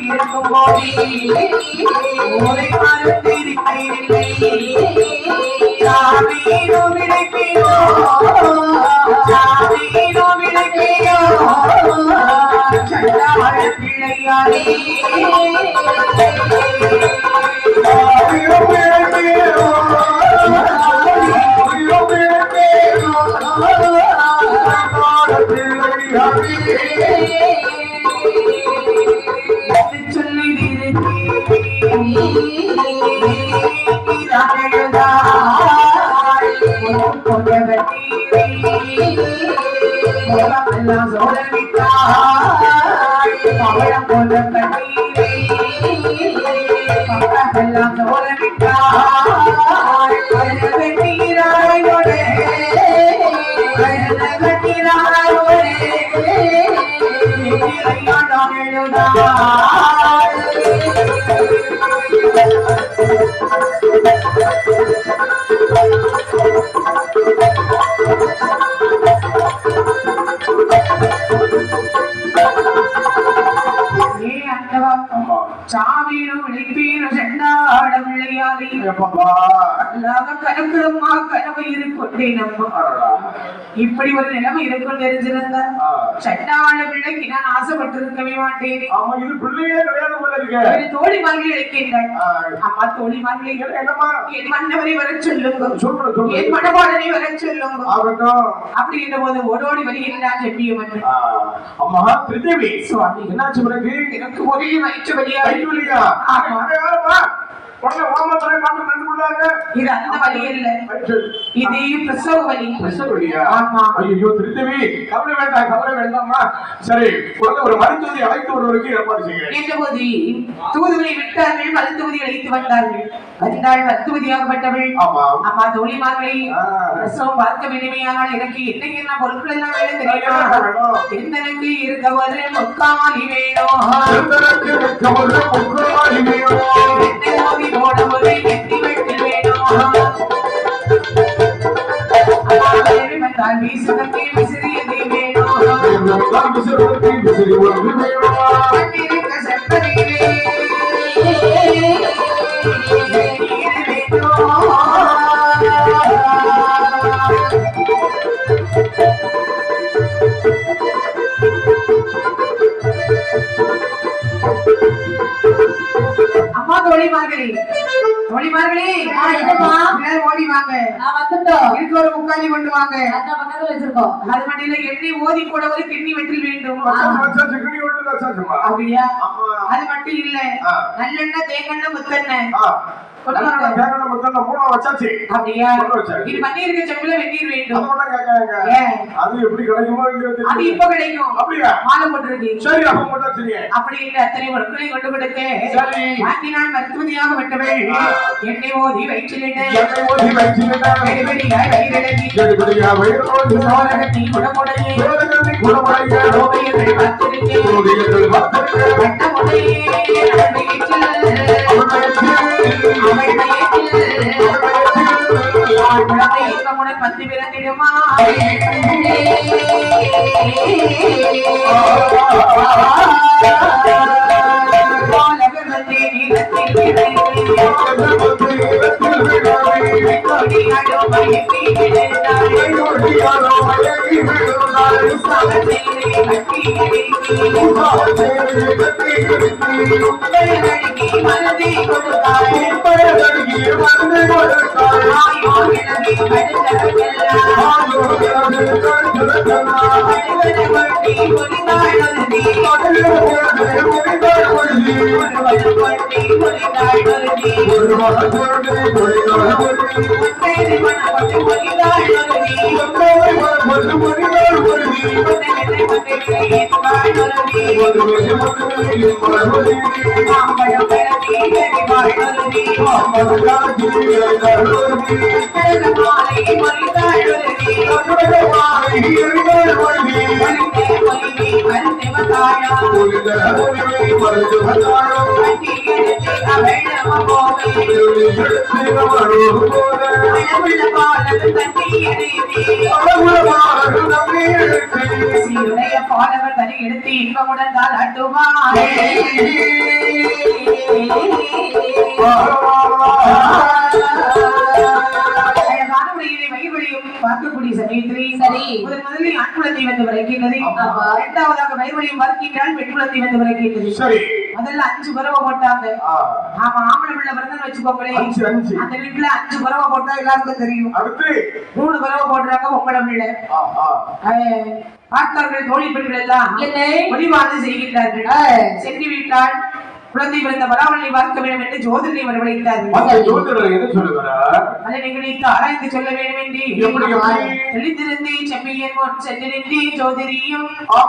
Speaker 1: இருக்கும் போதே ஒரு மருந்து இருக்கிறில்லை. சாமீனோ விளைப்பீரோ, சாமீனோ விளைப்பீரோ, சண்டாள பிள்ளையாரே. சாமீனோ விளைப்பீரோ, எல்லாம் சோழவிட்டாய் பவளம் போன்ற கண்ணீரே எல்லாம் சோழவிட்டாய் வெட்டீராயோடே சாவீரும் விழிப்பீரும் செண்டாடம் விளையாடி கணக்குறமா கனவு இருக்கொண்டேன் அம்மா. இப்படி ஒரு நிலைமை இருக்கும் தெரிஞ்சிருந்த சண்டாட பிள்ளைக்கு நான் ஆசைப்பட்டிருக்கவே மாட்டேன். தோழிமார்களை அழைக்கின்றாள். அம்மா தோழிமார்களை என் மன்னவரை வர சொல்லுங்க, என் மனபாடனை வர சொல்லுங்க. அப்படி என்ற போது ஓடோடி வருகின்றான் செப்பியவன்.
Speaker 2: அம்மா திருதேவி சுவாமி என்னாச்சு பிறகு?
Speaker 1: எனக்கு ஒரே வயிற்று வலியா. இது அந்த வலி இல்ல, இது பிரசவ வலி.
Speaker 2: ஐயோ திருத்தவி கவலை வேண்டாம், கவலை வேண்டாமா. சரி ஒரு மருத்துவரை அழைத்து வருவதற்கு ஏற்பாடு செய்கிறேன்
Speaker 1: என்றபோது தூதுவனை விட்டார்கள், மருத்துவரை அழைத்து வந்தார்கள். வந்தாள் மருத்துவதியாகப்பட்டவள். அம்மா தோழிமார்களை பிரசவம் பார்க்க வேண்டுமையானால் எனக்கு என்ன பொருட்கள் எல்லாம் வேணும் தெரியுமா? எந்தனக்கு இருக்க ஒரு முக்காலி வேணும், போட ஒரு எட்டி வெட்டி வேணும். வீசுதற்கு விசிறியது வேணும், செப்பரிலே அம்மா தோழிமார்களே, தோழிமார்களே ஓடி வாங்க. இதுக்கு ஒரு முக்காலி கொண்டு வாங்க. வச்சிருக்கோம் அது மண்டியில எண்ணெய் ஓதி போட ஒரு கிண்ணி வெற்றில் வேண்டும். அப்படியா? அது மட்டும் இல்ல, நல்லெண்ணெய் தேங்கெண்ணெய் முத்தெண்ணெய் அப்படியா? இது பன்னீருக்கு செம்பில வெந்நீர் வேண்டும்.
Speaker 2: அது எப்படி கிடைக்குமோ
Speaker 1: அது இப்ப கிடைக்கும்.
Speaker 2: அப்படியா?
Speaker 1: மாலை போட்டிருக்கு.
Speaker 2: சரி அப்ப மட்டும் சரி.
Speaker 1: அப்படி இல்லை, அத்தனை பொருட்களை கொண்டு கொடுக்க வாங்கினால் மருத்துவதியாக விட்டவள் எண்ணெய் ஓதி வயிற்றிலிட்டு சோழகத்தை குடமுடையே பத்து பிறந்திடுமா பாலவர் தனி எடுத்து இன்பமுடன் தான் அட்டுவார். பார்க்கக்கூடிய சமயத்திலே சரி முதலில் ஆண் குழந்தை வந்து பிறக்கின்றது. இரண்டாவதாக வயவழியும் பார்க்கின்றால் பெண் குழந்தை வந்து பிறக்கின்றது. முதல்ல 5 பறவை போட்டாங்க. ஆமா, ஆம்பளை பிள்ளை பிறந்தன்னு வச்சுக்கோங்களேன், அந்த வீட்டுல 5 பறவை போட்டா எல்லாருக்கும் தெரியும். 3 பறவை போடுறாங்க பொம்பளை பிள்ளை. பார்த்தார்கள் தோழி பெண்கள் எல்லாம் ஒளிவாது செய்கின்றார்கள். சென்று விட்டால் குழந்தை பிறந்த வராவலை பார்க்க வேண்டும் என்று ஜோதிடரை வரவழைத்தார்கள்.
Speaker 2: அந்த ஜோதிடர் என்ன சொல்லுகிறார்?
Speaker 1: அதை நிகழ்த்து ஆராய்ந்து சொல்ல வேண்டும் என்று தெளிந்திருந்தே செம்மையன் முன் சென்று நின்றே ஜோதிரியும்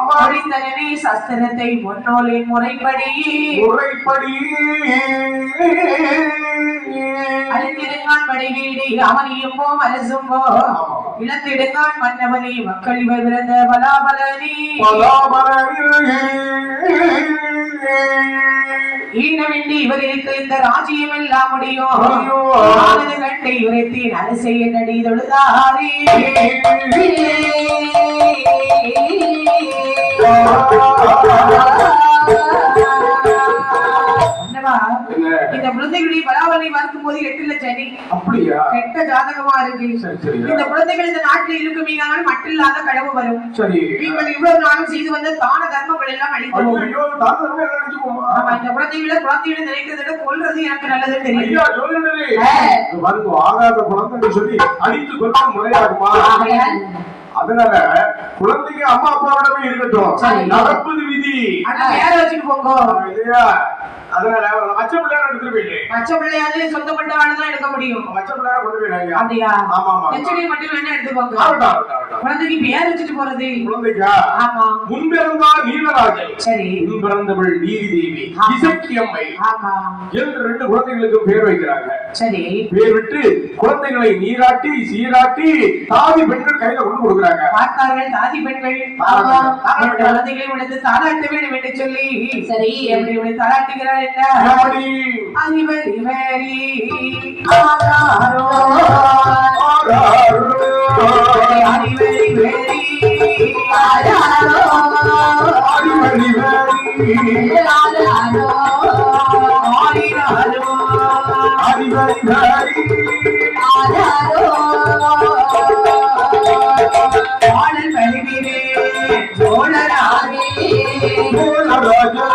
Speaker 1: மொழிந்தனே சாஸ்திரத்தை முன்னோலின் முறைப்படி அழிந்திடுங்கான் படை வீடு அவனியும் போ அரசும் போ இழந்திடுங்கான் மன்னவனே மக்கள் இவர் பிறந்த பலாபலனே ஈனமின்றி இவருக்கு இந்த ராஜ்யம் எல்லாம் முடியும் கண்டை உரைத்தேன் அரசை என்னடி தொழுதாரே இந்த குழந்தைகளை பலாவலை பார்க்கும் போது 8 லட்சம்
Speaker 2: அப்படியா?
Speaker 1: கெட்ட ஜாதகமா இருக்கு. இந்த குழந்தைகள் இந்த நாட்டில் இருக்குமீனால் மட்டில்லாத கடவு வரும். நீங்கள் இவ்வளவு நாளும் செய்து வந்த தான தர்மங்கள் எல்லாம் அழித்து இந்த குழந்தைகளை குழந்தைகளை நினைக்கிறத கொல்றது எனக்கு நல்லது தெரியும்.
Speaker 2: ஆகாத குழந்தை சொல்லி அடித்து கொள்ள முறையாகுமா? அதனால குழந்தைங்க அம்மா அப்பாவோட இருக்கட்டும், நடப்பது விதி.
Speaker 1: வேற வச்சுட்டு போங்க.
Speaker 2: அதனால பச்சை பிள்ளையார எடுத்துட்டு போயிட்டு
Speaker 1: பச்சை பிள்ளையாரு சொந்தப்பட்ட ஆளுதான் எடுக்க முடியும்.
Speaker 2: பச்சை பிள்ளையார கொண்டு போயிடாங்க.
Speaker 1: அப்படியா?
Speaker 2: ஆமா ஆமா.
Speaker 1: எச்சடி மட்டும் வேணா எடுத்துக்கோங்க. குழந்தைக்கு பேர் வச்சுட்டு போறது.
Speaker 2: குழந்தைக்கா?
Speaker 1: ஆமா.
Speaker 2: முன்பிறந்தா நீலராஜன்,
Speaker 1: சரி.
Speaker 2: பிறந்தவள் நீதி தேவி, இசக்கி அம்மை.
Speaker 1: ஆமா.
Speaker 2: என்று 2 குழந்தைகளுக்கு பேர் வைக்கிறாங்க.
Speaker 1: சரி.
Speaker 2: பேர் விட்டு குழந்தைகளை நீராட்டி சீராட்டி தாதி பெண்கள் கையில கொண்டு கொடுக்குறாங்க.
Speaker 1: பார்த்தார்கள் தாதி பெண்கள். ஆமா. குழந்தைகளை உனது தாளாட்ட வேண்டும் என்று சொல்லி, சரி எப்படி உனது தாளாட்டுகிறார் என்ன? அதிபர் இவரி ஆதாரோ அதிபரி வேரி ஆதாரோ அதிபரி வேரி ஆதாரோ ஆரினாரோ அதிபரி வேரி ஆதாரோ ஆடல் பரிவிரே சோழராகே சோழராஜா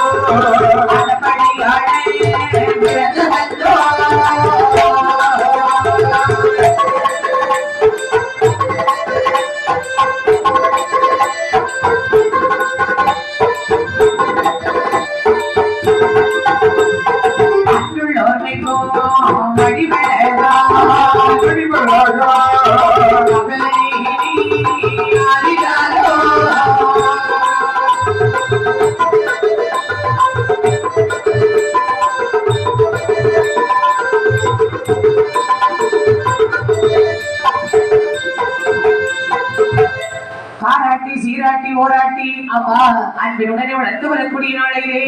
Speaker 1: சீராட்டி ஓராட்டி அப்பா அன்பினுடனே வளர்த்து வரக்கூடிய நாளையிலே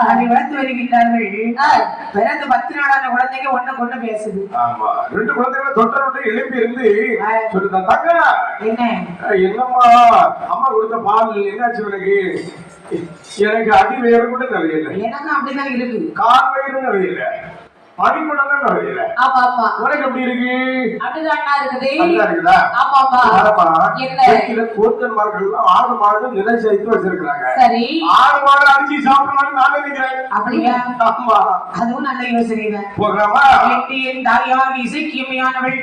Speaker 1: அதை வளர்த்து வருகின்றார்கள். பிறந்து 10 நாளான குழந்தைங்க ஒண்ணு கொண்டு பேசுது.
Speaker 2: ஆமா. 2 குழந்தைகளை தொட்டரோட எழுப்பி இருந்து சொல்லுதாங்க,
Speaker 1: என்ன
Speaker 2: என்னம்மா அம்மா கொடுத்த பால் என்னாச்சு உனக்கு? எனக்கு அடி வயிறு கூட நிறைய இல்லை.
Speaker 1: எனக்கு அப்படிதான் இருக்கு.
Speaker 2: கால் வயிறு நிறைய இல்லை, பனிக்குடலாம் நிறைய இல்லை.
Speaker 3: ஆமா ஆமா.
Speaker 2: உனக்கு எப்படி இருக்கு?
Speaker 3: அப்படிதான் இருக்குது.
Speaker 2: இருக்குதா?
Speaker 3: ஆமா ஆமா.
Speaker 2: என்ன கோத்தன்மார்கள் ஆடு மாடு நிலை சேர்த்து வச்சிருக்காங்க.
Speaker 3: சரி.
Speaker 2: ஆடு மாடு அரிசி சாப்பிடணும்னு நான் நினைக்கிறேன்.
Speaker 1: அப்படியா?
Speaker 2: ஆமா.
Speaker 1: அதுவும் நல்ல யோசனை தான்.
Speaker 2: போகலாமா?
Speaker 1: என் தாயார் இசைக்கியமையானவள்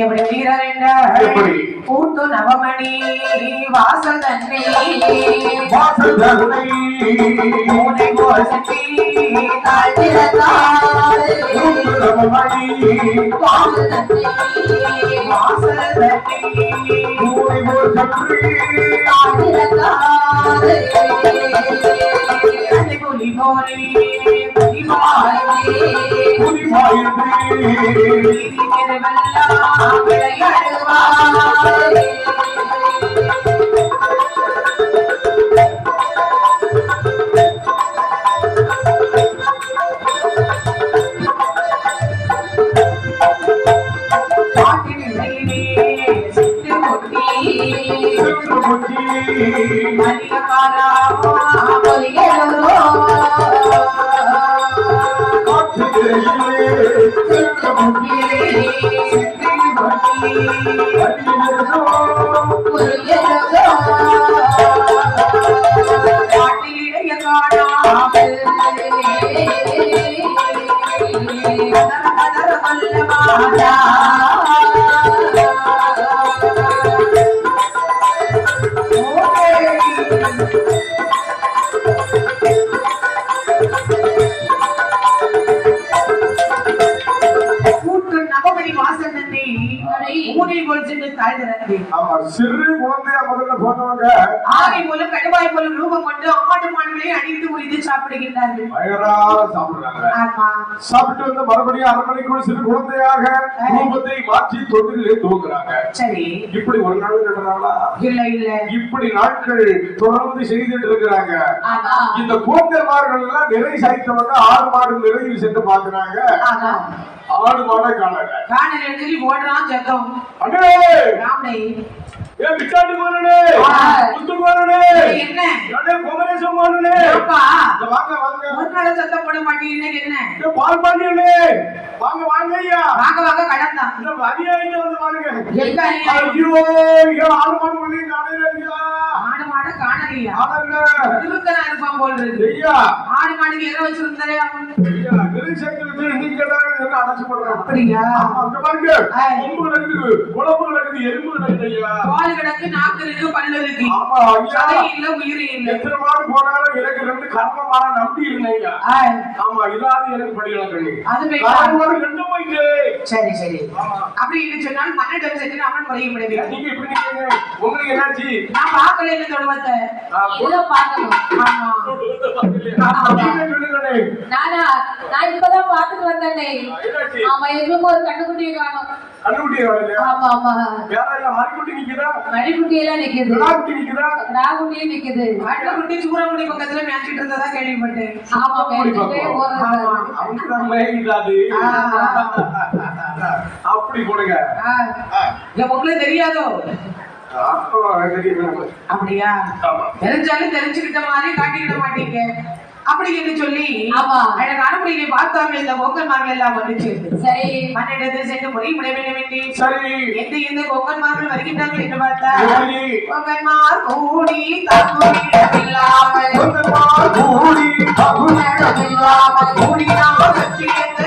Speaker 1: எப்படி வருகிறார் என்றால் கூட்டு நவமணி வாசல் தன்னை மூனை கோசத்தி தாழ்த்திரத்தால் கூட்டு நவமணி வாசல் தன்னை மூனை கோசத்தி தாழ்த்திரத்தால் புலி போலே எனக்கு.
Speaker 2: ஆமா, சிறு குழந்தையா முதல்ல போனவங்க
Speaker 1: ஆகை போலும் கடுவாய் போலும் ரூபம் கொண்டு ஆடு மாடுகளை அடித்து உரித்து சாப்பிடுகின்றார்கள்.
Speaker 2: வயறார சாப்பிடுறாங்க.
Speaker 1: ஆமா.
Speaker 2: சாப்பிட்டு வந்து மறுபடியும் 1/2 மணிக்குள் சிறு குழந்தையாக ரூபத்தை மாற்றி தொட்டிலே தூங்குறாங்க.
Speaker 1: சரி.
Speaker 2: இப்படி ஒரு நாள் நடந்தாங்களா?
Speaker 1: இல்ல இல்ல.
Speaker 2: இப்படி நாட்கள் தொடர்ந்து செய்துட்டு இருக்கிறாங்க.
Speaker 1: ஆமா.
Speaker 2: இந்த கோத்தர்மார்கள் எல்லாம் நிறை சாய்த்தவங்க ஆடு மாடு நிறையில் சென்று பாக்குறாங்க.
Speaker 1: ஆமா.
Speaker 2: ஆடு மாடை காணல.
Speaker 1: காணலன்னு சொல்லி ஓடுறான் ஜக்கம்.
Speaker 2: அடே
Speaker 1: ராமனே.
Speaker 2: ஏ விட்டாடி மானனே. முத்து மானனே.
Speaker 1: என்ன?
Speaker 2: அடே கோமரேசம் மானனே.
Speaker 1: அப்பா.
Speaker 2: வாங்க வாங்க.
Speaker 1: ஒரு நாள் சத்தம் போட மாட்டீங்க என்ன?
Speaker 2: ஏ பால் பாண்டியனே. வாங்க வாங்க ஐயா.
Speaker 1: வாங்க வாங்க கடந்தா.
Speaker 2: இந்த வரியா இங்க வந்து பாருங்க.
Speaker 1: எங்க ஐயா?
Speaker 2: ஐயோ, இங்க ஆடு மாடு பண்ணி காணல ஐயா.
Speaker 1: ஆடு மாடு காணலையா?
Speaker 2: காணல.
Speaker 1: திருக்கனா இருப்பான் போல் இருக்கு.
Speaker 2: ஐயா.
Speaker 1: ஆடு மாடுக்கு எற வச்சிருந்தாரே.
Speaker 2: ஐயா, நிறை சாய்த்து நீங்க தான் அடைச்சு போடுறாங்க.
Speaker 1: அப்படியா?
Speaker 2: அங்க பாருங்க. கொம்பு கிடக்குது, குழம்பு கிடக்குது, எறும்பு கிடக்குது ஐயா.
Speaker 1: பால் கிடக்கு, நாக்கு இருக்கு, பல்லு இருக்கு.
Speaker 2: ஆமா ஐயா.
Speaker 1: சதை இல்ல, உயிர் இல்ல.
Speaker 2: எத்தனை மாடு போனாலும் எனக்கு 2 கர்மமான நம்பி இருந்தேன். ஆமா, இல்லாத எனக்கு படிக்கலாம் கண்ணி.
Speaker 1: அது
Speaker 2: கர்மம் 2 போயிட்டு.
Speaker 1: சரி சரி.
Speaker 2: ஆமா.
Speaker 1: அப்படி இல்ல சொன்னால் மன்னடம் சென்று அவன் குறைய முடியல.
Speaker 2: நீங்க இப்படி நிக்கீங்க. உங்களுக்கு என்னாச்சு?
Speaker 1: நான் பார்க்கல இந்த தொழுவத்தை.
Speaker 3: ஏதோ பார்க்கணும்.
Speaker 1: ஆமா.
Speaker 2: நீங்க சொல்லுங்கண்ணே.
Speaker 3: நான் இப்பதான் பார்த்துட்டு வந்தேனே.
Speaker 2: என்னாச்சு?
Speaker 3: ஆமா, எங்களுக்கு ஒரு கண்ணுக்குட்டியை காணோம்.
Speaker 2: கண்ணுக்குட்டியை வரலையா?
Speaker 3: ஆமா ஆமா.
Speaker 2: வேற இல்ல, மறிக்குட்டி நிக்குதா?
Speaker 3: மடிக்குட்டியெல்லாம் நிக்குது.
Speaker 2: கிடாக்குட்டி நிக்குதா?
Speaker 3: ராகுட்டியும் நிக்குது.
Speaker 1: ஆட்டுக்குட்டி சூறாக்குடி பக்கத்துல மேய்ச்சிட்டு இருந்ததா கேள்விப்பட்டேன்.
Speaker 3: ஆமா, மேய்ச்சிட்டே போறது.
Speaker 2: அவனுக்கு தான் மேய்கிட்டாது. அப்படி போடுங்க.
Speaker 1: உங்களுக்கு தெரியாதோ?
Speaker 2: தெரியும்.
Speaker 1: அப்படியா?
Speaker 2: ஆமா.
Speaker 1: தெரிஞ்சாலும் தெரிஞ்சுக்கிட்ட மாதிரி காட்டிக்கிட மாட்டீங்க அப்படின்னு சொல்லி.
Speaker 3: ஆமா.
Speaker 1: எனக்கு அனுமதியை பார்த்தாங்க இந்த பொங்கன்மார்கள் எல்லாம் வந்துச்சு.
Speaker 3: சரி.
Speaker 1: மன்னிடத்தை சென்று முறை முடிய வேண்டி.
Speaker 2: சரி.
Speaker 1: எந்த பொங்கன்மார்கள் வருகின்றார்கள் என்று பார்த்தா
Speaker 2: சரி.
Speaker 1: பொங்கன்மார் கூடி தகுதியில்லாமல்
Speaker 2: கூடி
Speaker 1: கூடினால் சத்தியத்தை